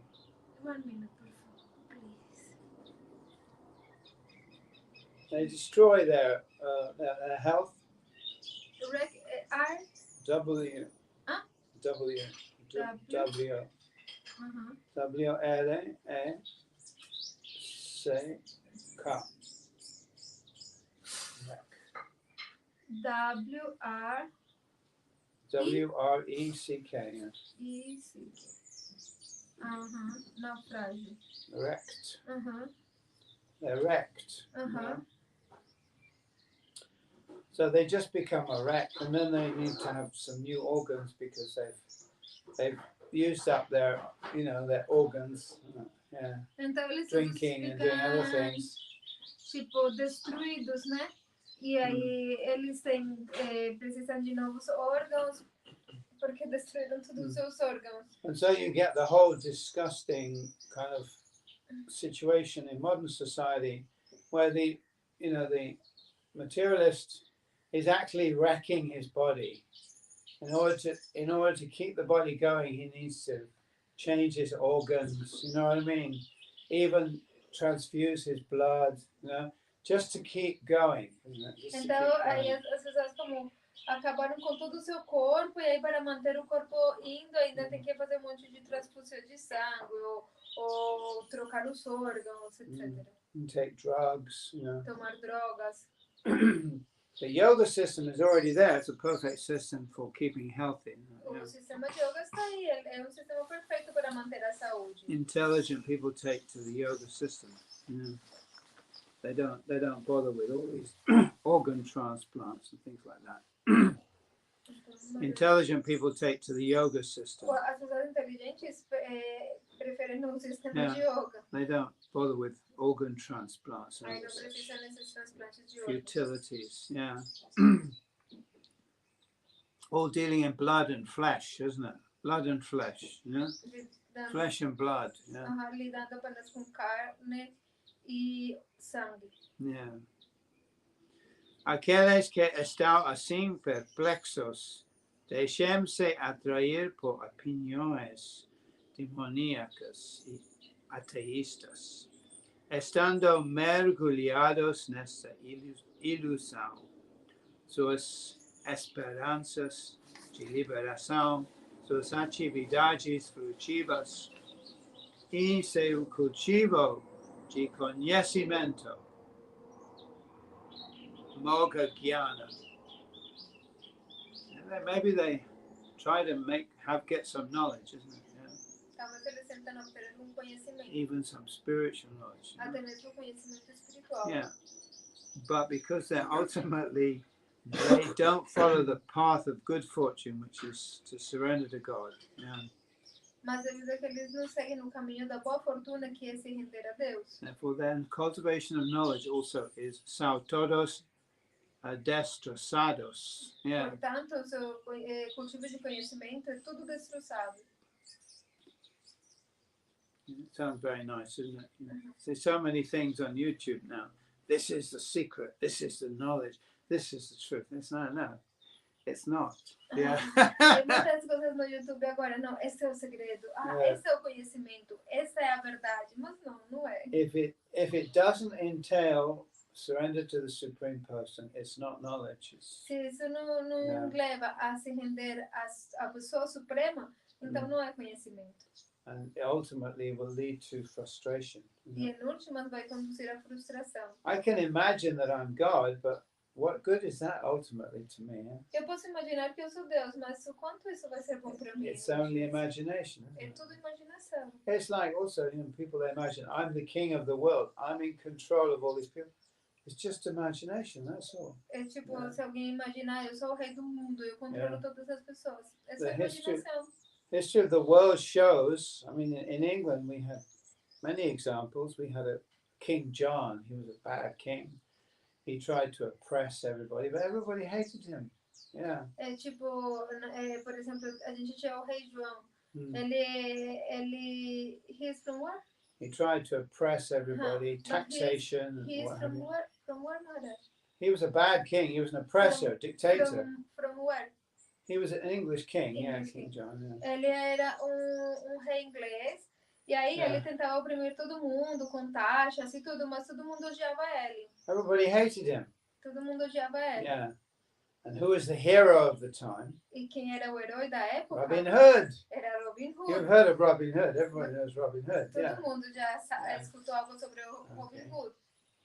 1 minute, por favor, please.
They destroy their health.
Wreck, R?
W.
Huh?
W. W. W-R-E-C-K.
W-R...
W-R-E-C-K.
E-C-K. Naufrágio.
Wrecked. They're wrecked. So they just become a wreck, and then they need to have some new organs because they've used up their organs.
Então eles
Drinking and doing other things.
Tipo, destruídos, né? E aí eles precisam de novos órgãos porque destruíram todos os seus órgãos.
And so you get the whole disgusting kind of situation in modern society where the materialist is actually wrecking his body. In order to keep the body going, he needs to change his organs, you know what I mean? Even transfuse his blood, just to keep going.
Então, aí as pessoas como acabaram com todo o seu corpo, e aí para manter o corpo indo, ainda tem que fazer monte de transfusão de sangue, ou trocar os órgãos, etc.
And take drugs,
Tomar drogas.
The yoga system is already there. It's a perfect system for keeping healthy.
O sistema de yoga está aí, é sistema perfeito para manter a saúde.
Intelligent people take to the yoga system. They don't bother with all these organ transplants and things like that. Intelligent people take to the yoga system.
As pessoas inteligentes preferem o sistema de yoga.
They don't bother with organ transplants.
Aí não precisam desses transplantes de
futilities, all dealing in blood and flesh, isn't it? Blood and flesh, flesh and blood.
Lidando apenas com carne e sangue.
Aqueles que estão assim perplexos deixem-se atrair por opiniões demoníacas e ateístas, estando mergulhados nessa ilusão. Suas esperanças de liberação, suas atividades frutivas e seu cultivo de conhecimento, Moga Jnana. Maybe they try to get some knowledge, isn't it?
Talvez eles tentam obter conhecimento.
Even some spiritual knowledge.
Até mesmo conhecimento espiritual.
Yeah. But because they don't follow the path of good fortune, which is to surrender to God.
Mas devido a que eles não seguem no caminho da boa fortuna, que é se render a Deus.
Therefore, then cultivation of knowledge also is são todos destroçados.
Portanto, o seu cultivo de conhecimento é tudo destroçado.
It sounds very nice, isn't it? There's so many things on YouTube now. This is the secret. This is the knowledge. This is the truth. No, it's not.
Tem muitas coisas no YouTube agora. Não, esse é o segredo. Esse é o conhecimento. Essa é a verdade. Mas não é.
If it doesn't entail surrender to the Supreme Person, it's not knowledge.
Se isso não leva a se render à pessoa suprema, então não é conhecimento.
And ultimately will lead to frustration.
E em últimas vai conduzir à frustração.
I can imagine that I'm God, but what good is that ultimately to me?
Eu posso imaginar que eu sou Deus, mas o quanto isso vai ser bom para mim?
It's only imagination.
É tudo imaginação.
It's like also, people they imagine I'm the king of the world. I'm in control of all these people. It's just imagination, that's all.
É tipo, se alguém imaginar, eu sou o rei do mundo, eu controlo todas as pessoas. É só imaginação.
History of the world shows, I mean, in England we had many examples. We had a King John. He was a bad king. He tried to oppress everybody, but everybody hated him. Yeah.
É tipo, por exemplo, a gente tinha o rei João. Ele, he's from where?
He tried to oppress everybody, taxation.
He's from where, Maharaj?
He was a bad king. He was an oppressor, dictator.
From where?
He was an English king, King John. Yeah.
Ele era rei inglês, e aí ele tentava oprimir todo mundo com taxas e tudo, mas todo mundo odiava ele.
Everybody hated him.
Todo mundo odiava ele.
Yeah. And who was the hero of the time?
E quem era o herói da época?
Robin Hood.
Era Robin Hood.
You've heard of Robin Hood. Everyone knows Robin Hood.
Todo mundo já escutou algo sobre o Robin Hood.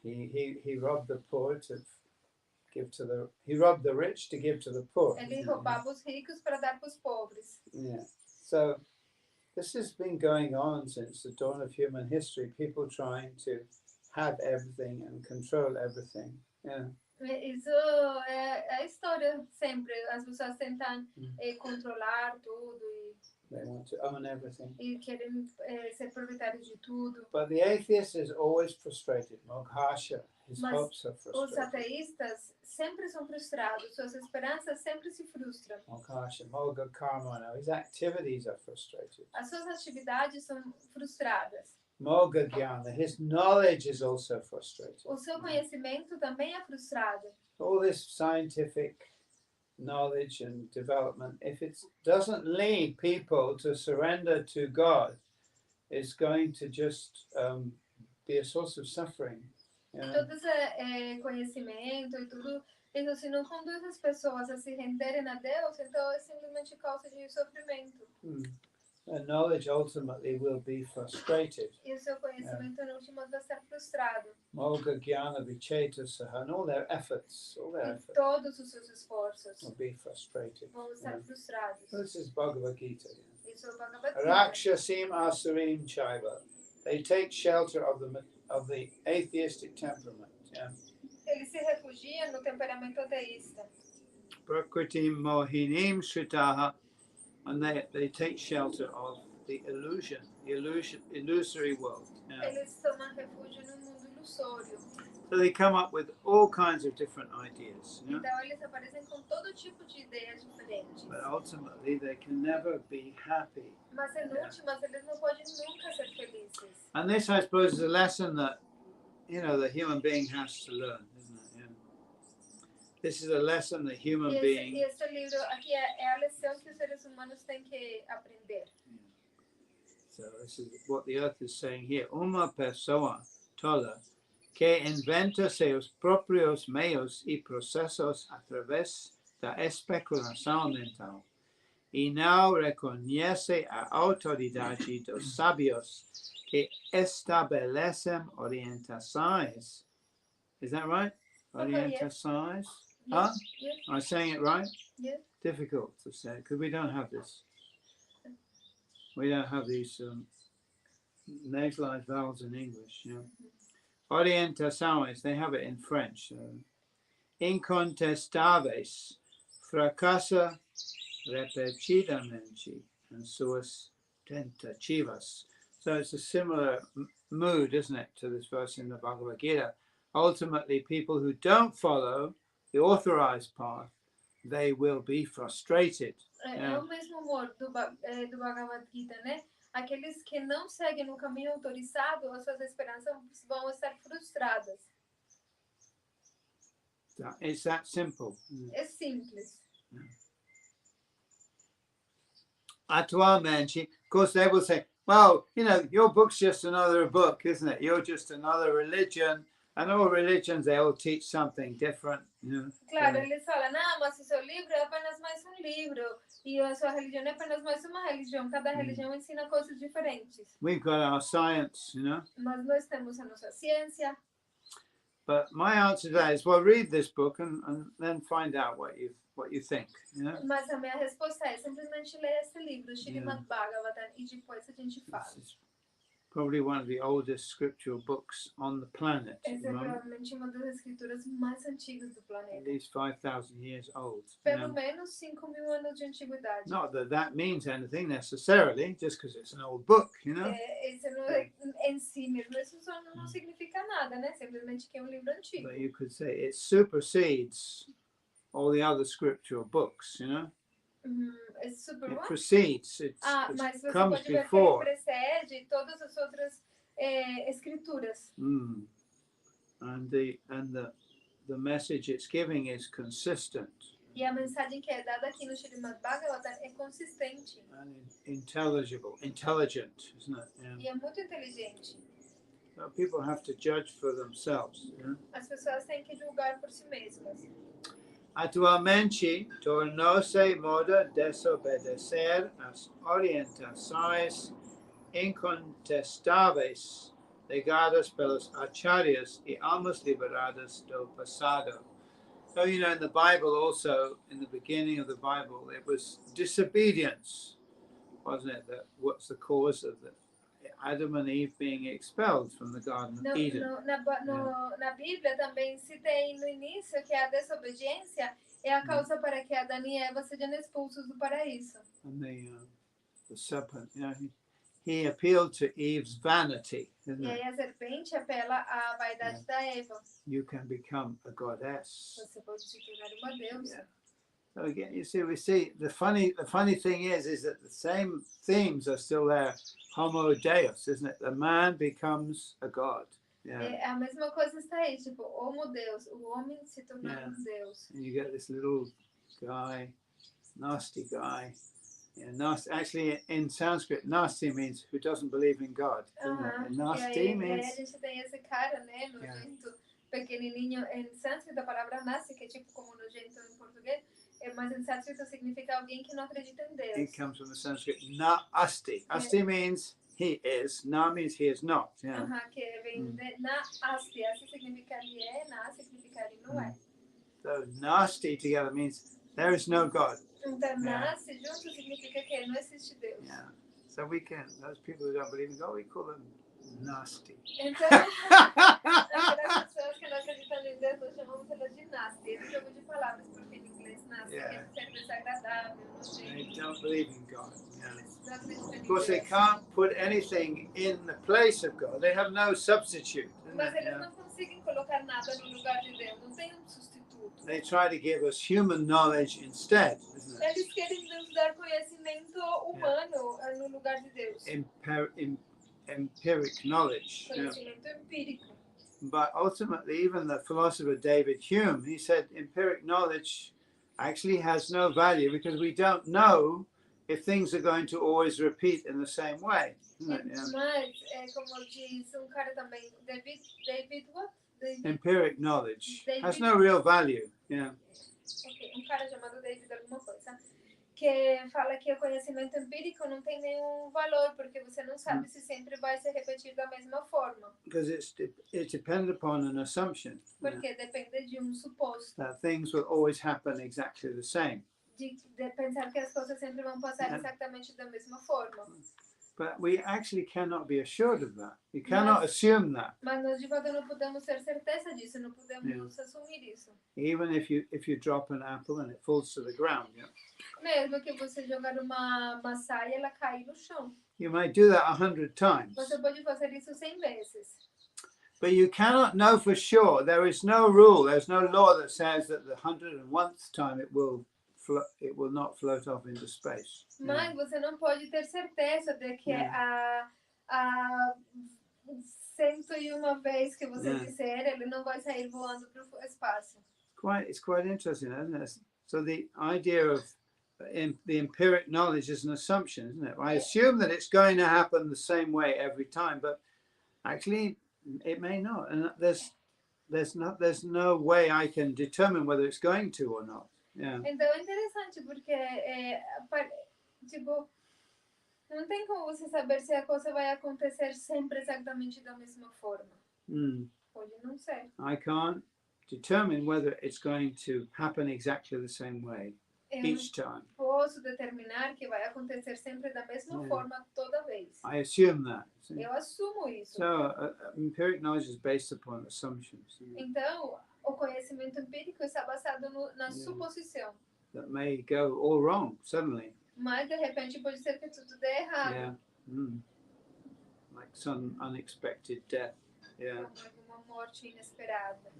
He robbed the poor to give to the. He robbed the rich to give to the poor.
Ele roubava os ricos para dar para os pobres.
Yeah. So this has been going on since the dawn of human history. People trying to have everything and control everything. Yeah.
Isso é a história sempre. As pessoas tentam controlar tudo e
they want to own everything.
E querem ser proprietários de tudo.
But the atheist is always frustrated. Moghasha, his hopes are frustrated.
Os ateístas sempre são frustrados. Suas esperanças sempre se frustram.
Moghasha, Moga Karma, his activities are frustrated.
As suas atividades são frustradas.
Moga Jnana, his knowledge is also frustrated.
O seu conhecimento também é frustrado.
All this scientific knowledge and development, if it doesn't lead people to surrender to God, it's going to just be a source of suffering.
Todo esse conhecimento e tudo isso, se não conduz as pessoas a se renderem a Deus, então é simplesmente causa de sofrimento.
And knowledge ultimately will be frustrated.
E o seu conhecimento no último vai estar frustrado.
Moga Jnana Vicheta Saha, and all their efforts,
Todos os seus esforços
will be frustrated.
Vão estar frustrados.
This is Bhagavad Gita.
Isso é o Bhagavatam.
Rakshasim Asurim Chaiva. They take shelter of the atheistic temperament. Yeah.
Eles se refugiam no temperamento ateísta.
Prakritim Mohinim Shritaha. And they take shelter of the illusory world. Yeah.
Eles tomam refúgio no mundo ilusório.
So they come up with all kinds of different ideas. You know?
Então eles aparecem com todo tipo de ideias diferentes.
But ultimately they can never be happy.
Mas em últimas eles não podem nunca ser felizes.
And this, I suppose, is a lesson that the human being has to learn, isn't it? Yeah. This is a lesson that human being.
Esse livro aqui é a lição que os seres humanos têm que aprender.
So this is what the earth is saying here. Uma pessoa toda que inventa seus próprios meios e processos através da especulação mental e não reconhece a autoridade dos sábios que estabelecem orientações. Is that right? Orientações? Huh?
Yes.
Am I saying it right?
Yes.
Difficult to say because we don't have this. We don't have these nasalized vowels in English. You know? Orientações, they have it in French. Incontestáveis, fracassa repetidamente em suas tentativas. So it's a similar mood, isn't it, to this verse in the Bhagavad Gita. Ultimately, people who don't follow the authorized path, they will be frustrated.
É o mesmo humor do Bhagavad Gita, né? Aqueles que não seguem no caminho autorizado, as suas esperanças vão estar frustradas.
It's that simple.
É simples.
Atualmente, of course, they will say, well, your book's just another book, isn't it? You're just another religion. And all religions, they all teach something different.
Claro, eles falam, não, mas o seu livro é apenas mais um livro. E a sua religião é apenas mais uma religião. Cada religião ensina coisas diferentes.
We've got our science,
Mas nós temos a nossa ciência.
But my answer to that is, well, read this book and then find out what you think.
Mas a minha resposta é simplesmente ler esse livro, Srimad Bhagavatam, e depois a gente fala.
Probably one of the oldest scriptural books on the planet.
Essa é provavelmente uma das escrituras mais antigas do planeta.
At least 5,000 years old.
Pelo menos 5.000 anos de antiguidade.
Not that that means anything necessarily, just because it's an old book,
Isso não é, em si mesmo, isso só não significa nada, né? Simplesmente que é um livro antigo.
But you could say it supersedes all the other scriptural books, It precedes,
mas você
comes
pode ver
before.
que ele precede todas as outras escrituras.
And the message it's giving is consistent.
E a mensagem que é dada aqui no Srimad Bhagavatam é consistente.
And intelligent, isn't it?
E é muito inteligente.
So people have to judge for themselves.
As pessoas têm que julgar por si mesmas.
Atualmente, tornou-se moda desobedecer as orientações incontestáveis legadas pelos acharyas e almas liberadas do passado. So, in the Bible also, in the beginning of the Bible, it was disobedience, wasn't it? What's the cause of Adam and Eve being expelled from the Garden of Eden.
Na Bíblia também se tem no início que a desobediência é a causa para que Adão e Eva sejam expulsos do paraíso.
And the serpent, he appealed to Eve's vanity, isn't
it? E aí a serpente apela à vaidade da Eva.
You can become a goddess.
Você pode se tornar uma deusa.
So again, we see the funny thing is that the same themes are still there. Homo Deus, isn't it? The man becomes a god.
É a mesma coisa está aí, tipo, Homo Deus, o homem se torna Deus.
And you get this little guy, nasty guy. Nasty. Actually, in Sanskrit, nasty means who doesn't believe in God. And nasty means.
A gente tem esse cara, né, nojento, pequenininho. Em sânscrito, a palavra nasty, que é tipo como nojento em português. Mas em sânscrito significa alguém que não acredita em Deus.
It comes from the Sanskrit na asti. Asti means he is. Na means he is not.
Que vem de na asti. Asti significa ele é, na significa ele não é.
So nasty together means there is no God.
Então nasce junto significa que não existe Deus.
So those people who don't believe in God, we call them nasty.
Então, aquelas pessoas que não acreditam em Deus, nós chamamos elas de nasty. Esse jogo de palavras, porque em inglês nasty quer dizer desagradável,
They don't believe in God. Of course, they can't put anything in the place of God. They have no substitute.
Mas eles não conseguem colocar nada no lugar de Deus. Não tem substituto.
They try to give us human knowledge instead.
Eles querem nos dar conhecimento humano no lugar de Deus.
Empiric knowledge.
Conhecimento empírico.
But ultimately, even the philosopher David Hume, he said empiric knowledge actually has no value because we don't know if things are going to always repeat in the same way.
Mas, como diz cara também, David what?
Empiric knowledge has no real value.
Okay, cara chamado David alguma coisa, que fala que o conhecimento empírico não tem nenhum valor, porque você não sabe se sempre vai se repetir da mesma forma.
Because it's dependent upon an assumption.
Porque depende de suposto.
That things will always happen exactly the same.
De pensar que as coisas sempre vão passar exatamente da mesma forma.
But we actually cannot be assured of that. You cannot assume that.
Mas nós de fato não podemos ter certeza disso, não podemos assumir isso.
Even if you drop an apple and it falls to the ground,
Mesmo que você jogar uma maçã e ela cair no chão.
You may do that 100 times.
Você pode fazer isso 100 vezes.
But you cannot know for sure. There is no rule. There's no law that says that the 101st time it will not float off into space.
Mas você não pode ter certeza de que a 101 vez que você disser, ele não vai sair voando para o espaço.
It's quite interesting, isn't it? So the idea of the empiric knowledge is an assumption, isn't it? I assume that it's going to happen the same way every time, but actually it may not. And there's there's no way I can determine whether it's going to or not. Yeah.
Então é interessante porque tipo, não tem como você saber se a coisa vai acontecer sempre exatamente da mesma forma. Pode não ser.
I can't determine whether it's going to happen exactly the same way each time.
Posso determinar que vai acontecer sempre da mesma forma toda vez.
I assume that. See?
Eu assumo isso.
So empiric knowledge is based upon assumptions.
Então, o conhecimento empírico está basado na suposição.
That may go all wrong suddenly.
Mas de repente pode ser que tudo dê errado.
Yeah. Like some unexpected death. Yeah.
Como alguma morte inesperada.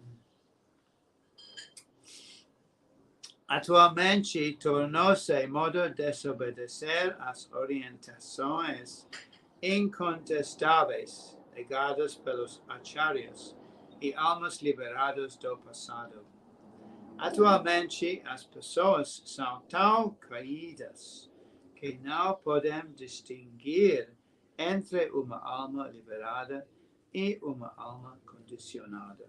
Atualmente tornou-se modo desobedecer as orientações incontestáveis dadas pelos acharyas e almas liberadas do passado. Atualmente as pessoas são tão caídas que não podem distinguir entre uma alma liberada e uma alma condicionada.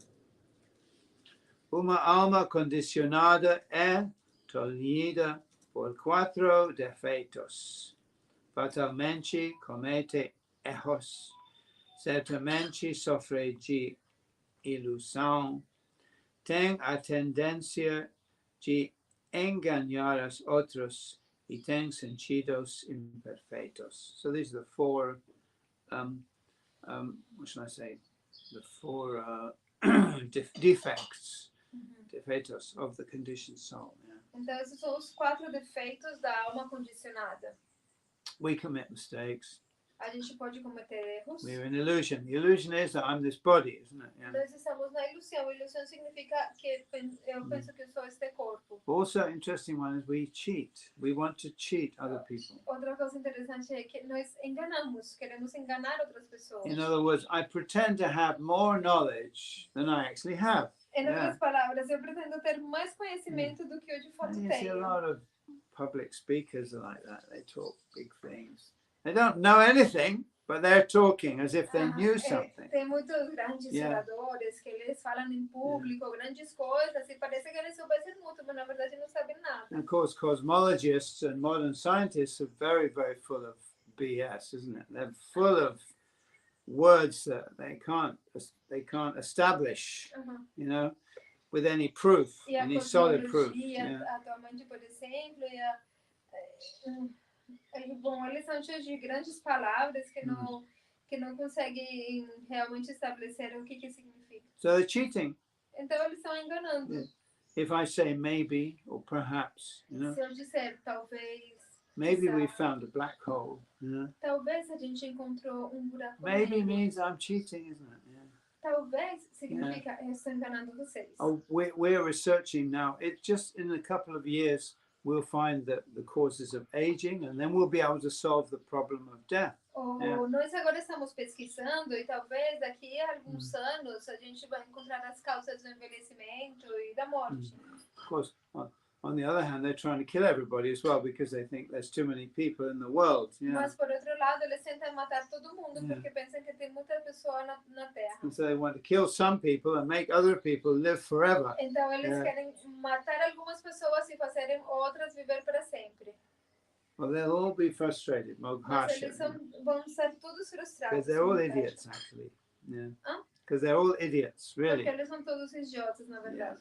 Uma alma condicionada é tolhida por 4 defeitos. Fatalmente comete erros. Certamente sofre de ilusão. Tem a tendência de enganar os outros e tem sentidos imperfeitos. So these are the 4, what should I say? The 4 defects. Defeitos of the conditioned soul. Yeah.
Então esses são os 4 defeitos da alma condicionada.
We commit mistakes.
A gente pode cometer erros.
We're in illusion. The illusion is that I'm this body, isn't it? Yeah.
Nós estamos na ilusão. Ilusão significa que eu penso que sou este corpo.
Also, interesting one is we cheat. We want to cheat other people.
Outra coisa interessante é que nós enganamos, queremos enganar outras pessoas.
In other words, I pretend to have more knowledge than I actually have.
Em outras palavras, eu pretendo ter mais conhecimento do que eu de fato
And you see a
tenho.
lot of public speakers are like that. They talk big things. They don't know anything, but they're talking as if they knew something.
Tem muitos grandes oradores que eles falam em público grandes coisas e parece que eles soubessem muito, mas na verdade não sabem nada.
And of course, cosmologists and modern scientists are very, very full of BS, isn't it? They're full of words that they can't establish, you know, with any proof, any solid proof.
Atualmente, por exemplo, bom, eles são cheios de grandes palavras que não conseguem realmente estabelecer o que significa.
So they're cheating.
Então eles estão enganando.
Yeah. If I say maybe or perhaps, you know.
Se eu disser talvez.
Maybe we found a black hole. You know?
Talvez a gente encontrou buraco
Maybe means I'm cheating, isn't it? Yeah.
Talvez significa eu estou enganando vocês.
Oh, we're researching now. It just in a couple of years we'll find the causes of aging, and then we'll be able to solve the problem of death.
Nós agora estamos pesquisando e talvez daqui a alguns anos a gente vai encontrar as causas do envelhecimento e da morte.
Of course, on the other hand, they're trying to kill everybody as well because they think there's too many people in the world. Yeah.
Mas por outro lado, eles tentam matar todo mundo porque pensam que tem muita pessoa na Terra.
And so they want to kill some people and make other people live forever.
Então eles querem matar algumas pessoas e fazerem outras viver para sempre.
Well, they'll all be frustrated,
Mas eles vão ser todos frustrados.
Because they're all idiots, actually. Yeah. Because they're all idiots, really.
Porque eles são todos idiotas, na verdade.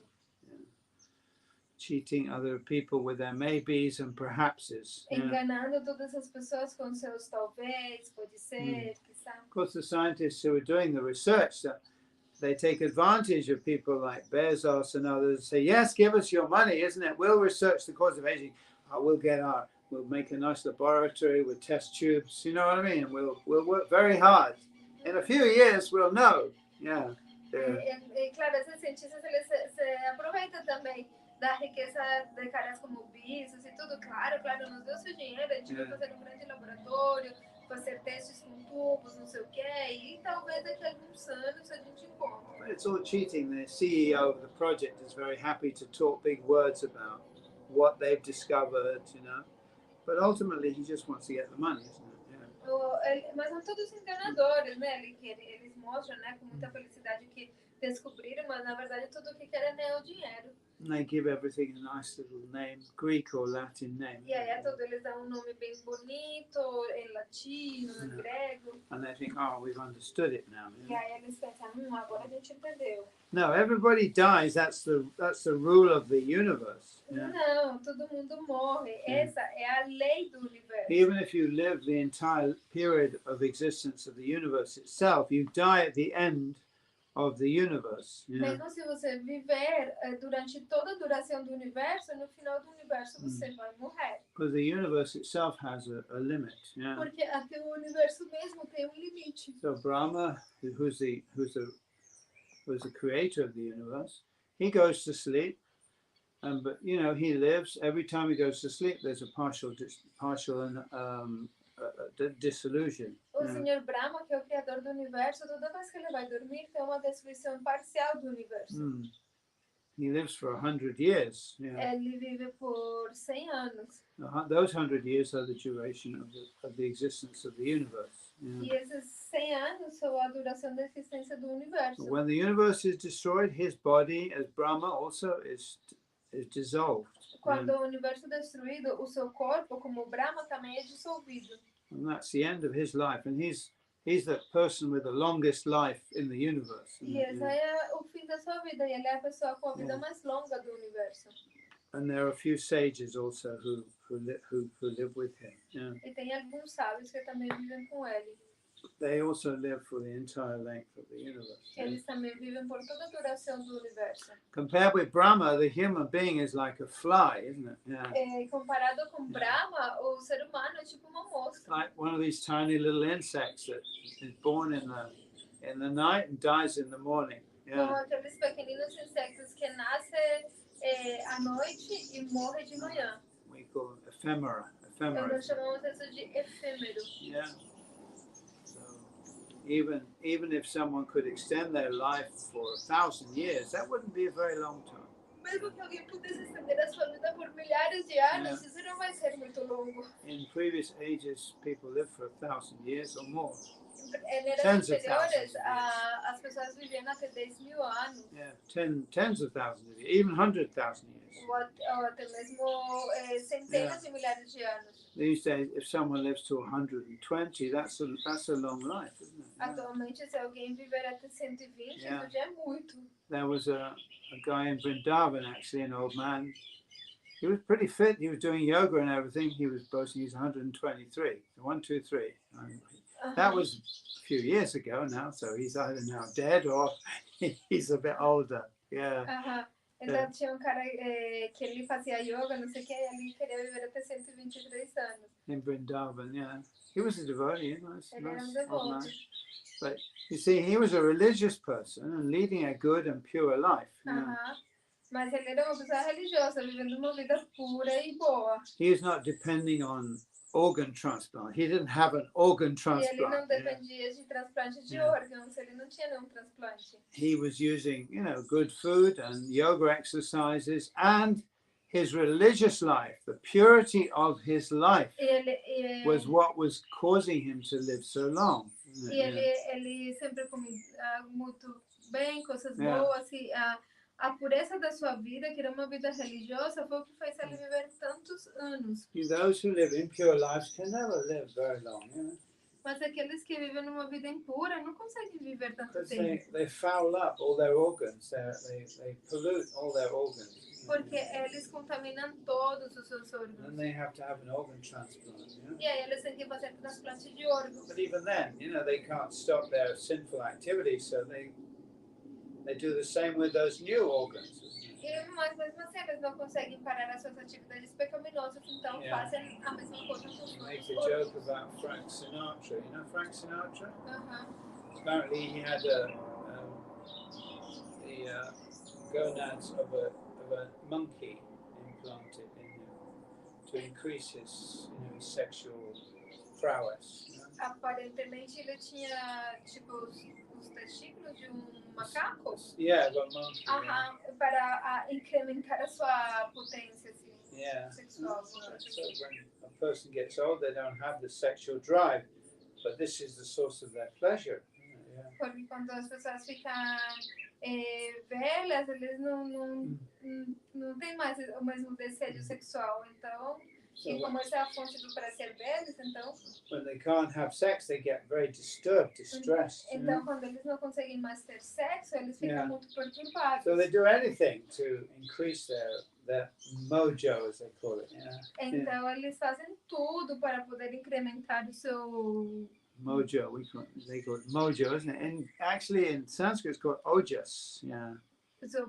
Cheating other people with their maybes and perhapses.
Enganando todas as pessoas com seus talvez, pode ser, quizá.
Of course, the scientists who are doing the research, that they take advantage of people like Bezos and others. Say, yes, give us your money, isn't it? We'll research the cause of aging. We'll make a nice laboratory with test tubes. You know what I mean? And we'll work very hard. In a few years, we'll know. Yeah.
Claro, esses cientistas eles se aproveitam também da riqueza de caras como Bezos e tudo. Claro, nos deu seu dinheiro, a gente vai fazer grande laboratório, fazer testes com tubos, não sei o quê, e talvez daqui a alguns anos a gente encontre.
It's all cheating. The CEO of the project is very happy to talk big words about what they've discovered, you know, but ultimately he just wants to get the money, isn't it?
Mas são todos enganadores, né? Eles mostram, né, com muita felicidade que descobriram, mas na verdade tudo o que querem é o dinheiro.
And they give everything a nice little name, Greek or Latin name.
E aí a tudo eles dão um nome bem bonito, em latino, em grego.
And they think, oh, we've understood it now.
E aí eles pensam, agora a gente entendeu.
No, everybody dies. That's the rule of the universe. Yeah?
Não, todo mundo morre. Essa é a lei do universo.
Even if you live the entire period of existence of the universe itself, you die at the end of the universe. Yeah?
Mesmo se você viver durante toda a duração do universo, no final do universo você vai morrer.
Because the universe itself has a limit. Yeah?
Porque até o universo mesmo tem limite.
So Brahma, who's the creator of the universe, he goes to sleep, but he lives. Every time he goes to sleep, there's a partial dissolution.
O Senhor Brahma, que é o criador do universo, toda vez que ele vai dormir, tem uma destruição parcial do universo.
He lives for 100 years. Yeah.
Ele vive por 100 anos.
Those 100 years are the duration of the existence of the universe. Yeah.
E esses 100 anos são a duração da existência do universo.
When the universe is destroyed, his body, as Brahma, also is dissolved.
Quando o universo é destruído, o seu corpo, como Brahma, também é dissolvido.
And that's the end of his life. And he's the person with the longest life in the universe.
E esse é o fim da sua vida. E ele é a pessoa com a vida mais longa do universo.
And there are a few sages also who live with him. Yeah.
E tem alguns sábios que também vivem com ele.
They also live for the entire length of the universe.
Eles também vivem por toda a duração do universo.
Compared with Brahma, the human being is like a fly, isn't it? Yeah.
Comparado com Brahma, o ser humano é tipo uma mosca.
Like one of these tiny little insects that is born in the night and dies in the morning.
Como
Yeah.
aqueles pequeninos insectos que nascem à noite e morrem de manhã.
We call them ephemera.
Nós chamamos isso de efêmero.
Yeah. So even if someone could extend their life for 1,000 years, that wouldn't be a very long time.
Mesmo que alguém pudesse estender a sua vida por milhares de anos, isso não vai ser muito longo.
In previous ages, people lived for 1,000 years or more.
Em eras
Tens of
anteriores,
thousands.
as pessoas viviam até 10.000 anos.
Yeah, tens of thousands of years, even 100,000 years.
Ou até mesmo centenas de milhares de anos.
These days, if someone lives to 120, that's a long life, isn't it? Yeah.
Atualmente, se alguém viver até 120,
Yeah.
isso já é muito.
There was a guy in Vrindavan, actually, an old man. He was pretty fit. He was doing yoga and everything. He was boasting he's 123. 1, 2, 3. That was a few years ago now, so he's either now dead or he's a bit older. Yeah.
Então tinha um cara que ele fazia yoga, não sei o que, e ele queria viver até 123 anos.
In Vrindavan, yeah. He was a devotee, nice
Ele era
old man.
devoto.
But you see, he was a religious person and leading a good and pure life. Yeah.
Mas ele era uma pessoa religiosa, vivendo uma vida pura e boa.
He is not depending on organ transplant. He didn't have an organ
E
transplant.
ele não
Yeah.
dependia de transplante de órgãos, ele não tinha nenhum transplante.
He was using, good food and yoga exercises, and his religious life, the purity of his life, was what was causing him to live so long. Isn't
E
it? Yeah.
ele sempre comia muito bem, coisas
Yeah.
boas, e a pureza da sua vida, que era uma vida religiosa, foi o que fez ele viver tantos anos.
Those who live impure lives can never live very long,
Mas aqueles que vivem numa vida impura não conseguem viver tanto
because
tempo.
they foul up all their organs. They pollute all their organs.
Porque eles contaminam todos os seus órgãos.
And they have to have an organ transplant.
E aí eles têm que fazer transplante de órgãos.
But even then, they can't stop their sinful activities, so they do the same with those new organs.
Mas mesmo assim eles não conseguem parar as suas atividades pecaminosas, então fazem a mesma coisa com os
He makes a
órgãos.
joke about Frank Sinatra. You know Frank Sinatra?
Aham.
Apparently he had the gonads of a monkey implanted in him to increase his sexual prowess.
Aparentemente ele tinha tipo os testículos de macaco.
Yeah, but monkey.
Aham, para incrementar a sua potência assim,
Yeah.
sexual.
So when a person gets old, they don't have the sexual drive, but this is the source of their pleasure. Yeah.
Porque quando as pessoas ficam velhas, eles não têm mais o mesmo desejo sexual. Então, e como essa é a fonte do prazer deles, então...
When they can't have sex, they get very disturbed, distressed.
Então, quando eles não conseguem mais ter sexo, eles ficam muito perturbados.
So they do anything to increase their mojo, as they call it.
Então, eles fazem tudo para poder incrementar o seu...
Mojo, they call it mojo, isn't it? And actually in Sanskrit it's called ojas.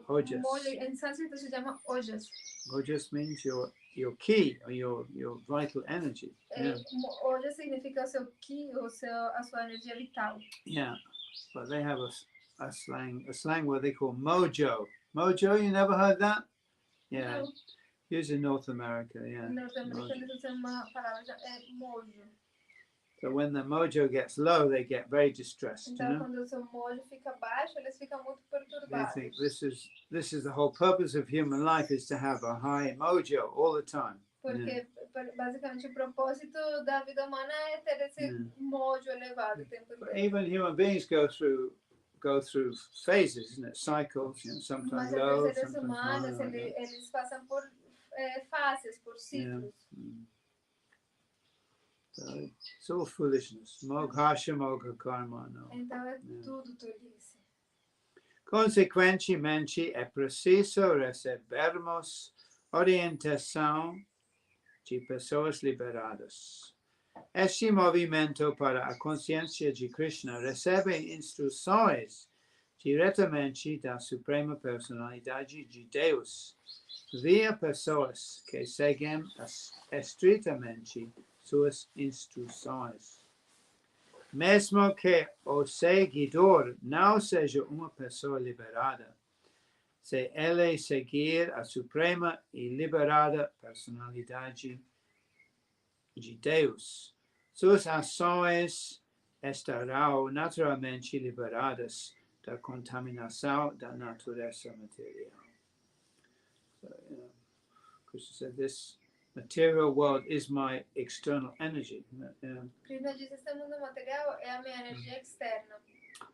Ojas.
Em sânscrito se chama ojas.
Ojas means your ki or your vital energy.
Ojas significa o seu ki, a sua energia vital.
Yeah, but they have a slang word they call mojo. Mojo, you never heard that? Yeah,
No.
Used in North America. Yeah.
North America eles usam uma palavra mojo.
So when the mojo gets low, they get very distressed.
Então, quando o seu mojo fica baixo, eles ficam muito perturbados.
They think this is the whole purpose of human life, is to have a high mojo all the time.
Porque basicamente o propósito da vida humana é ter esse mojo elevado o tempo inteiro.
Even human beings go through phases, isn't it? Cycles, sometimes low,
Mas seres humanos,
high.
eles passam por fases, por ciclos.
So it's all foolishness. Moghasha mogha karma, no.
Então é tudo tolice.
Consequentemente, é preciso recebermos orientação de pessoas liberadas. Este movimento para a consciência de Krishna recebe instruções diretamente da Suprema Personalidade de Deus, via pessoas que seguem estritamente suas instruções. Mesmo que o seguidor não seja uma pessoa liberada, se ele seguir a Suprema e liberada Personalidade de Deus, suas ações estarão naturalmente liberadas da contaminação da natureza material. So, Krishna said, this material world is my external energy.
Krishna diz, este mundo material é a minha energia externa.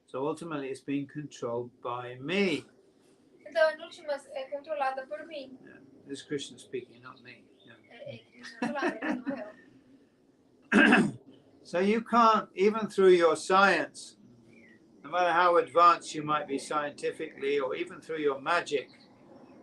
So ultimately it's being controlled by me.
Então, em últimas, é controlada por mim.
This is Krishna speaking, not me.
É Krishna falando, ele não é eu.
So you can't, even through your science, no matter how advanced you might be scientifically, or even through your magic,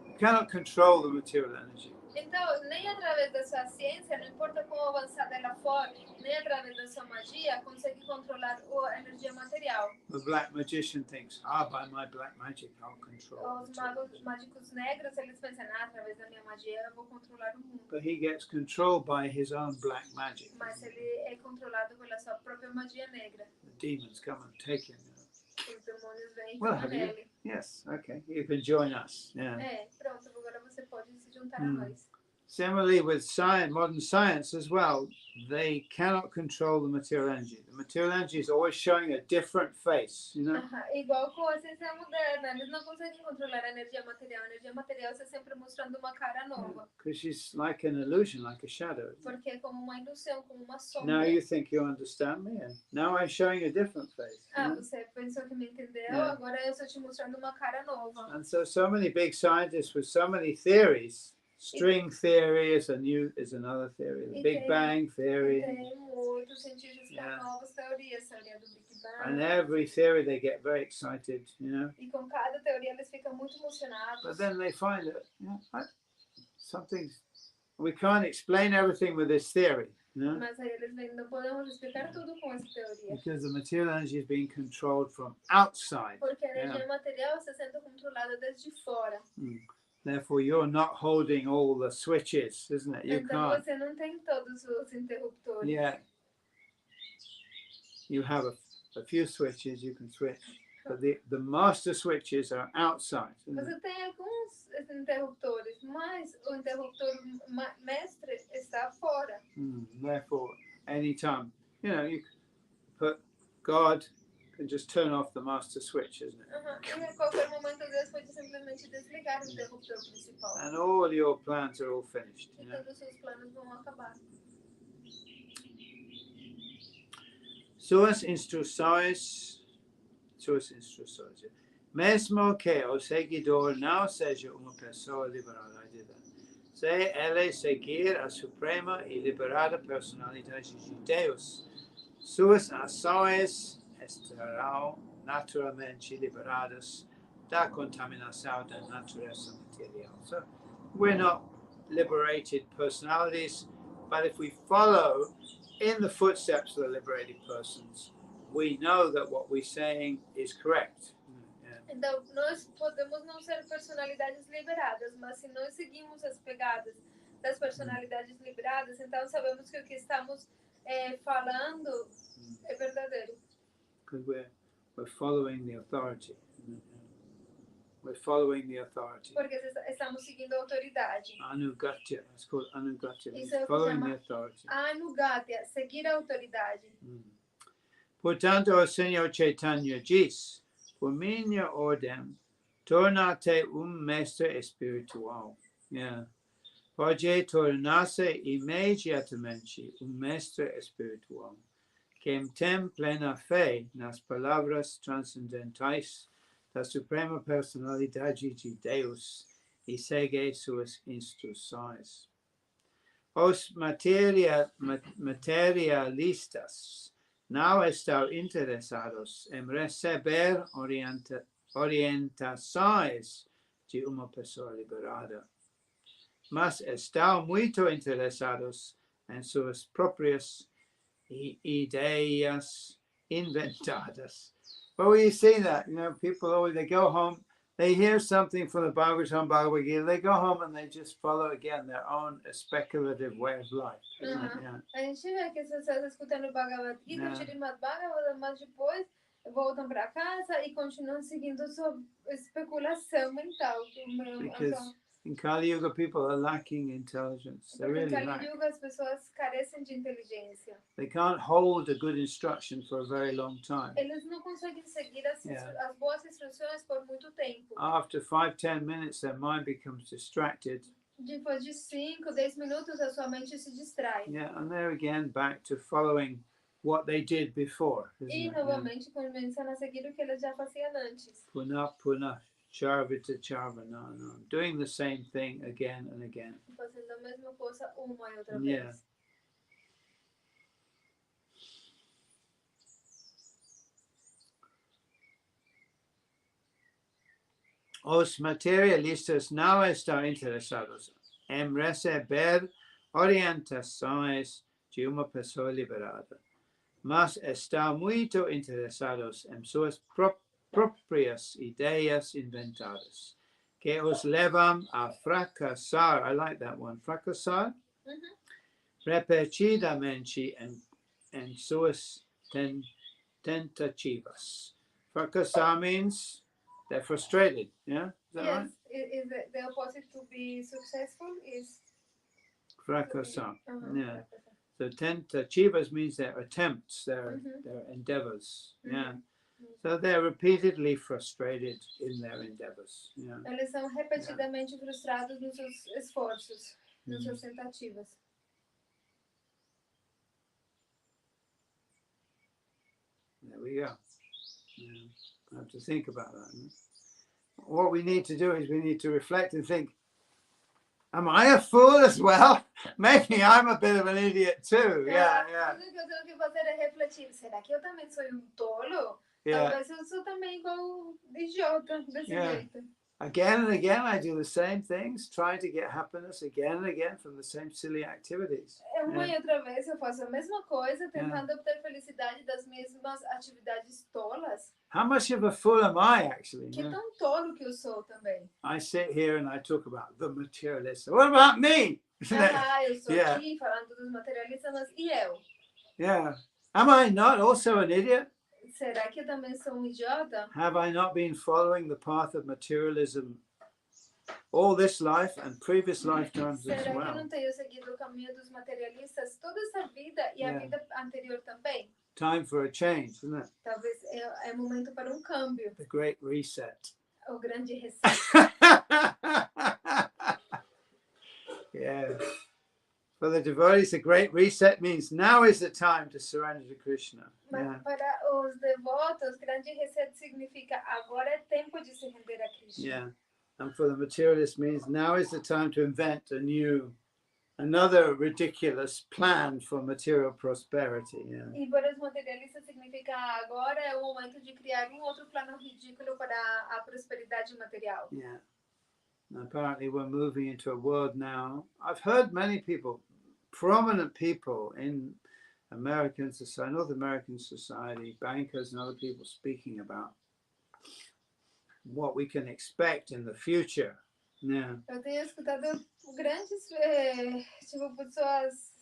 you cannot control the material energy.
Então, nem através da sua ciência, não importa quão avançada ela for, nem através da sua magia, consegue controlar a energia material.
The black magician thinks, by my black magic, I'll control.
Os mágicos negros, eles pensam, através da minha magia, eu vou controlar o mundo.
But he gets controlled by his own black magic.
Mas ele é controlado pela sua própria magia negra.
The demons come and take him.
Os demônios vêm e
Well,
ficam nele.
Yes, okay. You can join us. Yeah.
Pronto, agora você pode se juntar a nós.
Similarly with science, modern science as well, they cannot control the material energy. The material energy is always showing a different face,
Igual com a ciência moderna, eles não conseguem controlar a energia material. A energia material está sempre mostrando uma cara nova.
Because she's like an illusion, like a shadow.
Porque é como uma ilusão, como uma sombra.
Now you think you understand me, and now I'm showing a different face.
Você pensou que me entendeu, agora eu estou te mostrando uma cara nova.
And so many big scientists with so many theories. String theory is another theory. The Big Bang theory.
Tem muitos cientistas com novas teorias, teoria do Big Bang.
And every theory they get very excited,
E com cada teoria eles ficam muito emocionados.
But then they find that we can't explain everything with this theory.
Mas aí eles veem, não podemos explicar tudo com essa teoria.
Because the material energy is being controlled from outside.
Porque a energia material está sendo controlada desde fora.
Therefore, you're not holding all the switches, isn't it? You
então
can't.
Você não tem todos os interruptores.
Yeah. You have a few switches you can switch, but the master switches are outside.
Você tem alguns interruptores, mas o interruptor mestre está fora.
Therefore, anytime, you put God can just turn off the master switch, isn't it?
E a qualquer momento Deus pode simplesmente desligar o interruptor principal.
And all your plans are all finished.
E todos os seus planos vão acabar. Suas instruções
Mesmo que o seguidor não seja uma pessoa liberada, se ele seguir a suprema e liberada personalidade de Deus, suas ações estarão naturalmente liberadas da contaminação da natureza material. So we're not liberated personalities, but if we follow in the footsteps of the liberated persons, we know that what we're saying is correct.
Então, nós podemos não ser personalidades liberadas, mas se nós seguimos as pegadas das personalidades liberadas, então sabemos que o que estamos falando é verdadeiro.
Because we're following the authority. We're following the authority.
Porque estamos seguindo a autoridade.
Anugatya. It's called anugatya.
Isso é o que
Following
chama
the authority.
anugatya, seguir a autoridade.
Portanto, o Senhor Chaitanya diz, por minha ordem, torna-te mestre espiritual. Yeah. Pode tornar-se imediatamente mestre espiritual. Quem tem plena fé nas palavras transcendentais da Suprema Personalidade de Deus e segue suas instruções. Os materialistas não estão interessados em receber orientações de uma pessoa liberada, mas estão muito interessados em suas próprias ideias inventadas. Well, you see that, people always, they go home, they hear something from the Bhagavatam, Bhagavad Gita, they go home and they just follow again their own speculative way of life. Yeah.
A gente vê que as pessoas escutando o Bhagavad Gita, Srimad Bhagavatam, mas depois voltam para casa e continuam seguindo sua especulação mental.
Because in Kali Yuga, people are lacking intelligence. They really
Kali
lack.
Yuga, as pessoas carecem de inteligência.
They can't hold a good instruction for a very long time.
Eles não conseguem seguir as boas instruções por muito tempo.
After 5-10 minutes, their mind becomes distracted.
Depois de 5-10 minutos, a sua mente se distrai.
Yeah, and they're again back to following what they did before.
E novamente começam a seguir o que eles já faziam antes.
Punah. Charvita Charvana, doing the same thing again and again.
Fazendo a mesma coisa uma e outra vez.
Os materialistas não estão interessados em receber orientações de uma pessoa liberada, mas estão muito interessados em suas próprias ideias inventadas, que os levam a fracassar. I like that one. Fracassar repetidamente em suas tentativas. Fracassar means they're frustrated. Yeah, is that right?
Is the opposite to be successful is
fracassar. Yeah. So tentativas means their attempts, their endeavors. Yeah. So they're repeatedly frustrated in their endeavors. Yeah.
Eles são repetidamente frustrados nos seus esforços, nas suas tentativas.
There we go. Yeah. I have to think about that. What we need to do is we need to reflect and think, am I a fool as well? Maybe I'm a bit of an idiot too. Yeah.
O que eu tenho que fazer é refletir. Será que eu também sou tolo? Talvez eu sou também igual idiota desse jeito.
Again and again, I do the same things, trying to get happiness again and again from the same silly activities.
Uma e outra vez eu faço a mesma coisa, tentando obter felicidade das mesmas atividades tolas.
How much of a fool am I actually?
Que tão tolo que eu sou também.
I sit here and I talk about the materialist. What about me?
Eu estou aqui falando dos materialistas, mas e eu?
Yeah. Am I not also an idiot?
Será que eu também sou idiota?
Have I not been following the path of materialism all this life and previous lifetimes as well?
Será que eu não tenho seguido o caminho dos materialistas toda essa vida e a vida anterior também?
Time for a change, isn't it?
Talvez é momento para um câmbio.
The great reset.
O grande reset.
Yeah. For the devotees, the great reset means now is the time to surrender to Krishna.
Mas
Yeah.
para os devotos, grande reset significa agora é tempo de se render a Krishna.
Yeah. And for the materialists means now is the time to invent another ridiculous plan for material prosperity. Yeah.
E para os materialistas significa agora é o momento de criar outro plano ridículo para a prosperidade material.
Yeah. And apparently we're moving into a world now. I've heard many people, prominent people in American society, North American society, bankers and other people speaking about what we can expect in the future. Yeah.
Eu tenho escutado grandes, tipo, pessoas,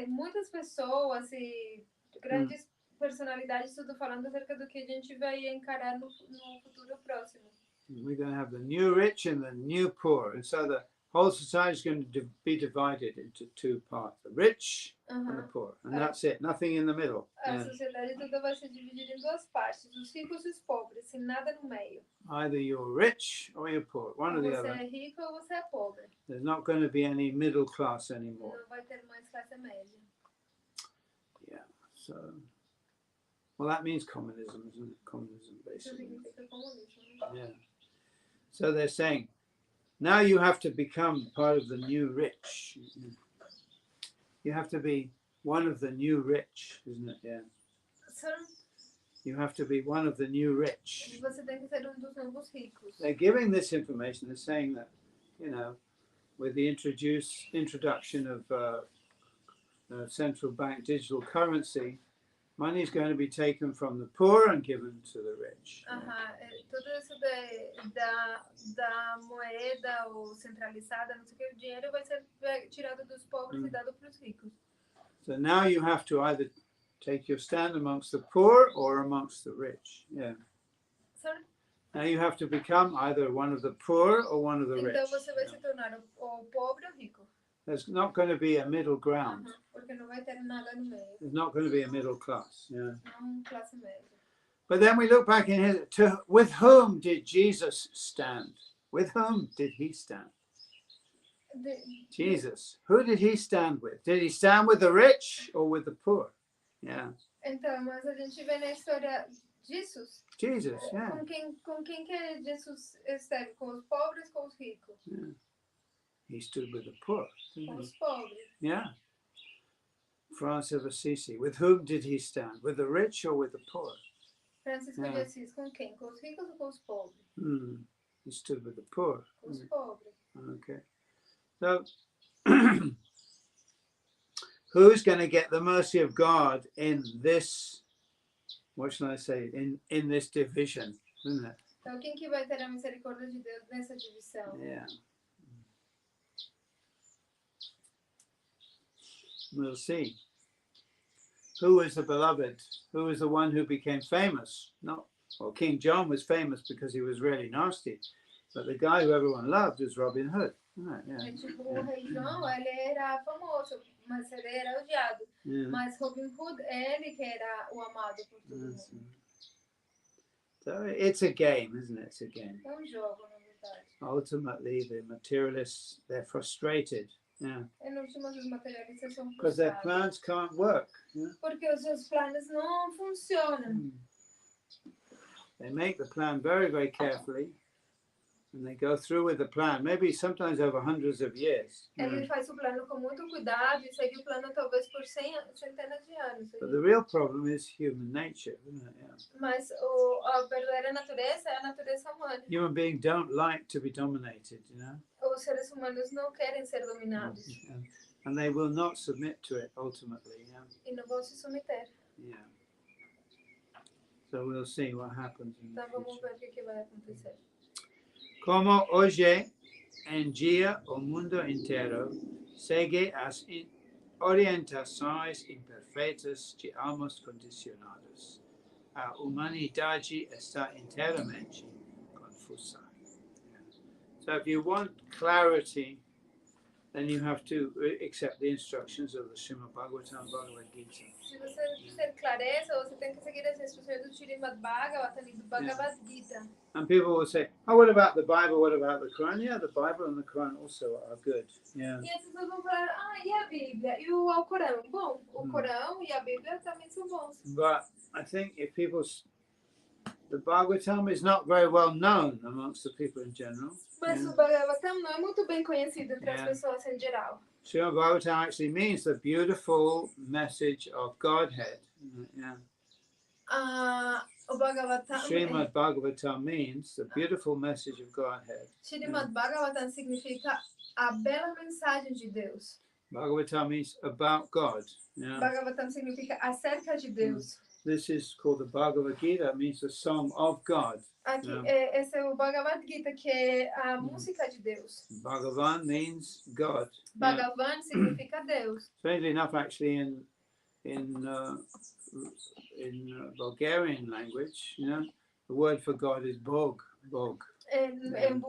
muitas pessoas e grandes personalidades tudo falando acerca do que a gente vai encarar no futuro próximo.
We're going to have the new rich and the new poor. And so the whole society is going to be divided into two parts, the rich and the poor. And that's it, nothing in the middle.
A sociedade toda vai ser dividida em duas partes, os ricos e os pobres, sem nada no meio.
Either you're rich or you're poor, one or the other.
Você é rico ou você é pobre.
There's not going to be any middle class anymore.
Não vai ter mais classe média.
Yeah, so, well, that means communism, isn't it? Communism, basically. Yeah. So they're saying, now you have to become part of the new rich. You have to be one of the new rich, isn't it? Yeah.
So,
you have to be one of the new rich.
Você tem que ser dos novos ricos.
They're giving this information. They're saying that, you know, with the introduction of central bank digital currency, money is going to be taken from the poor and given to the rich.
Tudo isso da moeda ou centralizada, não sei o que, o dinheiro vai ser tirado dos pobres e dado para os ricos.
So now you have to either take your stand amongst the poor or amongst the rich. Yeah.
Sorry?
Now you have to become either one of the poor or one of the rich.
Então você vai se tornar o pobre ou rico.
There's not going to be a middle ground.
Porque não vai ter nada no meio.
There's not going to be a middle class. Yeah.
Não classe média.
But then we look back in history, with whom did Jesus stand? With whom did he stand? Jesus. Who did he stand with? Did he stand with the rich or with the poor? Yeah.
Então, mas a gente vê na história Jesus.
Jesus, yeah.
Com quem que Jesus esteve? Com os pobres, com os ricos?
Yeah. He stood with the poor.
Com os pobres.
Yeah. Francis of Assisi. With whom did he stand? With the rich or with the poor?
Francisco de Assis, com quem? Com os ricos ou com os pobres?
He stood with the poor.
Com os pobres.
Okay. So, who's going to get the mercy of God in this, what shall I say, in this division, isn't it?
Então, quem que vai ter a misericórdia de Deus nessa divisão?
Yeah. We'll see. Who was the beloved? Who was the one who became famous? No. Well, King John was famous because he was really nasty. But the guy who everyone loved was Robin Hood. Right, yeah.
Tipo, o rei João, ele era famoso, mas ele era odiado.
Yeah.
Mas Robin Hood, ele que era o amado por todo mundo.
So it's a game, isn't it? It's a game.
É jogo, na verdade.
Ultimately, the materialists, they're frustrated. Yeah.
En últimas, os materialistas são
Because their
frustrados.
plans can't work. Yeah?
Porque os seus planos não funcionam.
They make the plan very, very carefully. And they go through with the plan, maybe sometimes over hundreds of years.
Ele faz o plano com muito cuidado e segue o plano talvez por centenas de anos.
But the real problem is human nature, isn't it? Yeah.
Mas a verdadeira natureza é a natureza humana.
Human beings don't like to be dominated, you know.
Os seres humanos não querem ser dominados.
And they will not submit to it ultimately. Yeah.
E não vão se submeter.
Yeah. So we'll see what happens in the
Então vamos
future.
ver o que vai acontecer.
Como hoje em dia o mundo inteiro segue as orientações imperfeitas de almas condicionadas, a humanidade está inteiramente confusa. So if you want clarity, then you have to accept the instructions of the Srimad Bhagavatam, Bhagavad Gita.
Se você quiser clareza, você tem que seguir as instruções do Srimad Bhagavatam e do Bhagavad Gita.
And people will say, oh, what about the Bible? What about the Quran? Yeah, the Bible and the Quran also are good. Yeah.
E as pessoas vão falar, e a Bíblia? E o Alcorão? Bom, o Corão e a Bíblia também são bons.
But I think if people... The Bhagavatam is not very well known amongst the people in general.
Mas o Bhagavatam não é muito bem conhecido entre as pessoas em geral.
Srimad Bhagavatam actually means the beautiful message of Godhead. Yeah.
O Bhagavatam...
Srimad Bhagavatam means the beautiful message of Godhead.
Srimad Bhagavatam significa a bela mensagem de Deus.
Bhagavatam means about God. Yeah.
Bhagavatam significa acerca de Deus.
This is called the Bhagavad Gita, means the song of God.
Aqui, esse é o Bhagavad Gita, que é a música de Deus.
Bhagavan means God.
Bhagavan significa Deus.
Strangely enough, actually, in Bulgarian language, the word for God is Bog. Bog.
Em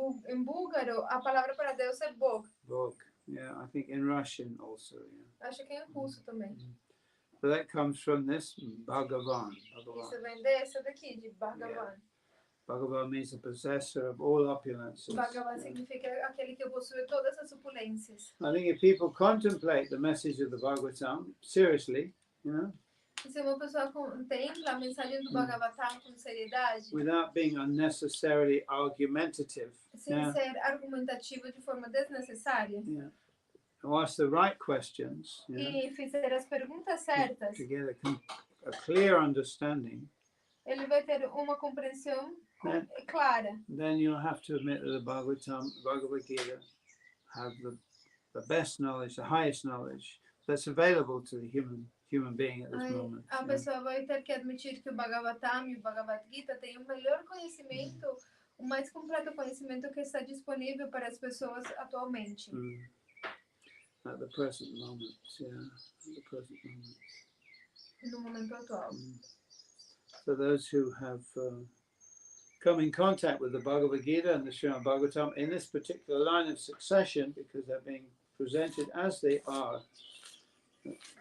búlgaro, a palavra para Deus é Bog.
Bog. Yeah, I think in Russian also. Yeah.
Acho que em russo também.
So that comes from this Bhagavan.
Isso vem dessa daqui, de Bhagavan.
Yeah. Bhagavan means the possessor of all opulences.
Bhagavan significa aquele que possui todas as opulências.
I think if people contemplate the message of the Bhagavatam seriously,
E se uma pessoa contempla a mensagem do Bhagavatam com seriedade,
without being unnecessarily argumentative,
sem ser argumentativa de forma desnecessária,
and ask the right questions,
e fizer as perguntas certas,
to get a clear understanding,
ele vai ter uma compreensão clara.
Then you'll have to admit that the Bhagavad Gita have the best knowledge, the highest knowledge that's available to the human being at this moment.
A pessoa vai ter que admitir que o Bhagavatam e o Bhagavad Gita têm o melhor conhecimento, o mais completo conhecimento que está disponível para as pessoas atualmente.
At the present moment, at the present moment.
No momento atual.
So those who have come in contact with the Bhagavad Gita and the Srimad Bhagavatam in this particular line of succession, because they're being presented as they are,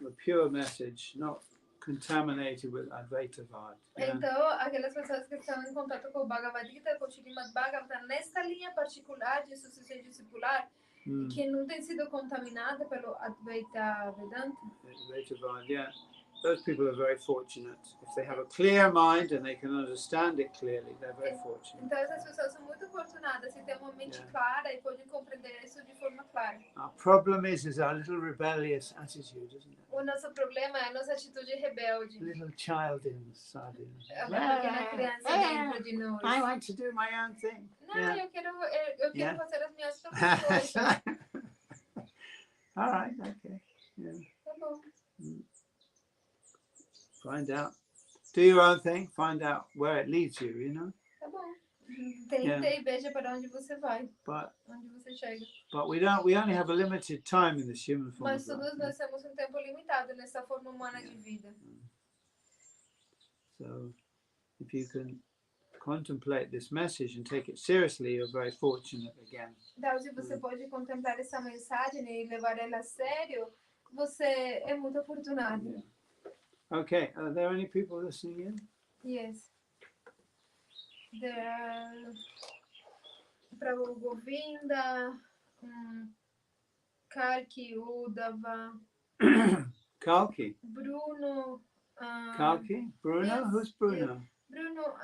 the pure message, not contaminated with Advaitavad.
Então, aquelas pessoas que estão em contato com o Bhagavad Gita, com o Srimad Bhagavatam, nesta linha particular de sucessão discipular, que não tem sido contaminada pelo Advaita Vedanta.
Advaitavad, yeah. Those people are very fortunate. If they have a clear mind and they can understand it clearly, they're very fortunate.
Então essas pessoas são muito afortunadas se têm uma mente clara e podem compreender isso de forma clara.
Our problem is our little rebellious attitude, isn't it?
O nosso problema é a nossa atitude rebelde.
A little child inside.
Uma pequena criança dentro de nós.
I want to do my own thing.
Não, eu quero fazer as minhas próprias coisas.
All right, okay. Yeah.
Tá bom.
Find out. Do your own thing. Find out where it leads you,
Tá bom. Tenta e veja para onde você vai. Onde você chega.
But we only have a limited time in this human form.
Mas todos nós temos um tempo limitado nessa forma humana de vida.
So, if you can contemplate this message and take it seriously, you're very fortunate again.
Então, se você pode contemplar essa mensagem e levar ela a sério, você é muito afortunado.
Okay, are there any people listening in?
Yes. There are Prabhu Govinda, Kalki, Udava,
Kalki.
Bruno.
Kalki? Bruno?
Yes,
Who's Bruno?
Yes. Bruno,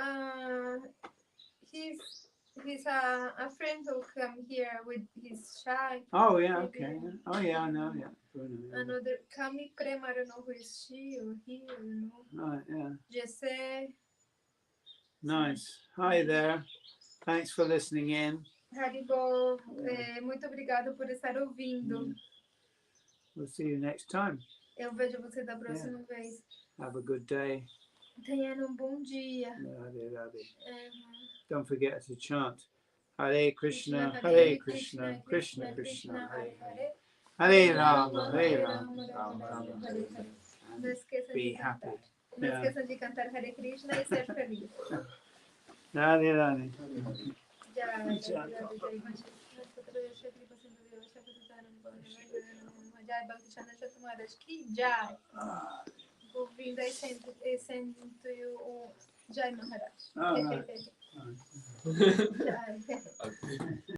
he's a friend who come here with his child.
Oh, yeah, okay. Oh, yeah, I know, yeah. Bruno, yeah.
Another Kami Prema, I don't know who is she or he, I don't know.
Right, yeah.
Jesse.
Nice. Hi there. Thanks for listening in.
Haribo, muito obrigado por estar ouvindo.
We'll see you next time.
Eu vejo você da próxima vez.
Have a good day.
Tenha bom dia.
Radhe, Radhe. Don't forget to chant Hare Krishna, Hare Krishna, Krishna Krishna, Hare Hare. Hare Rama, Hare Rama, Rama Rama, Hare Hare. Be happy.
Não esqueçam de cantar Hare Krishna e ser feliz.
Radhe, Radhe.
Já. Jai Bhakti Chandra Chatur Maharaj ki Jai. Govinda e sendo o Jai Maharaj.
Oh, right.
Jai.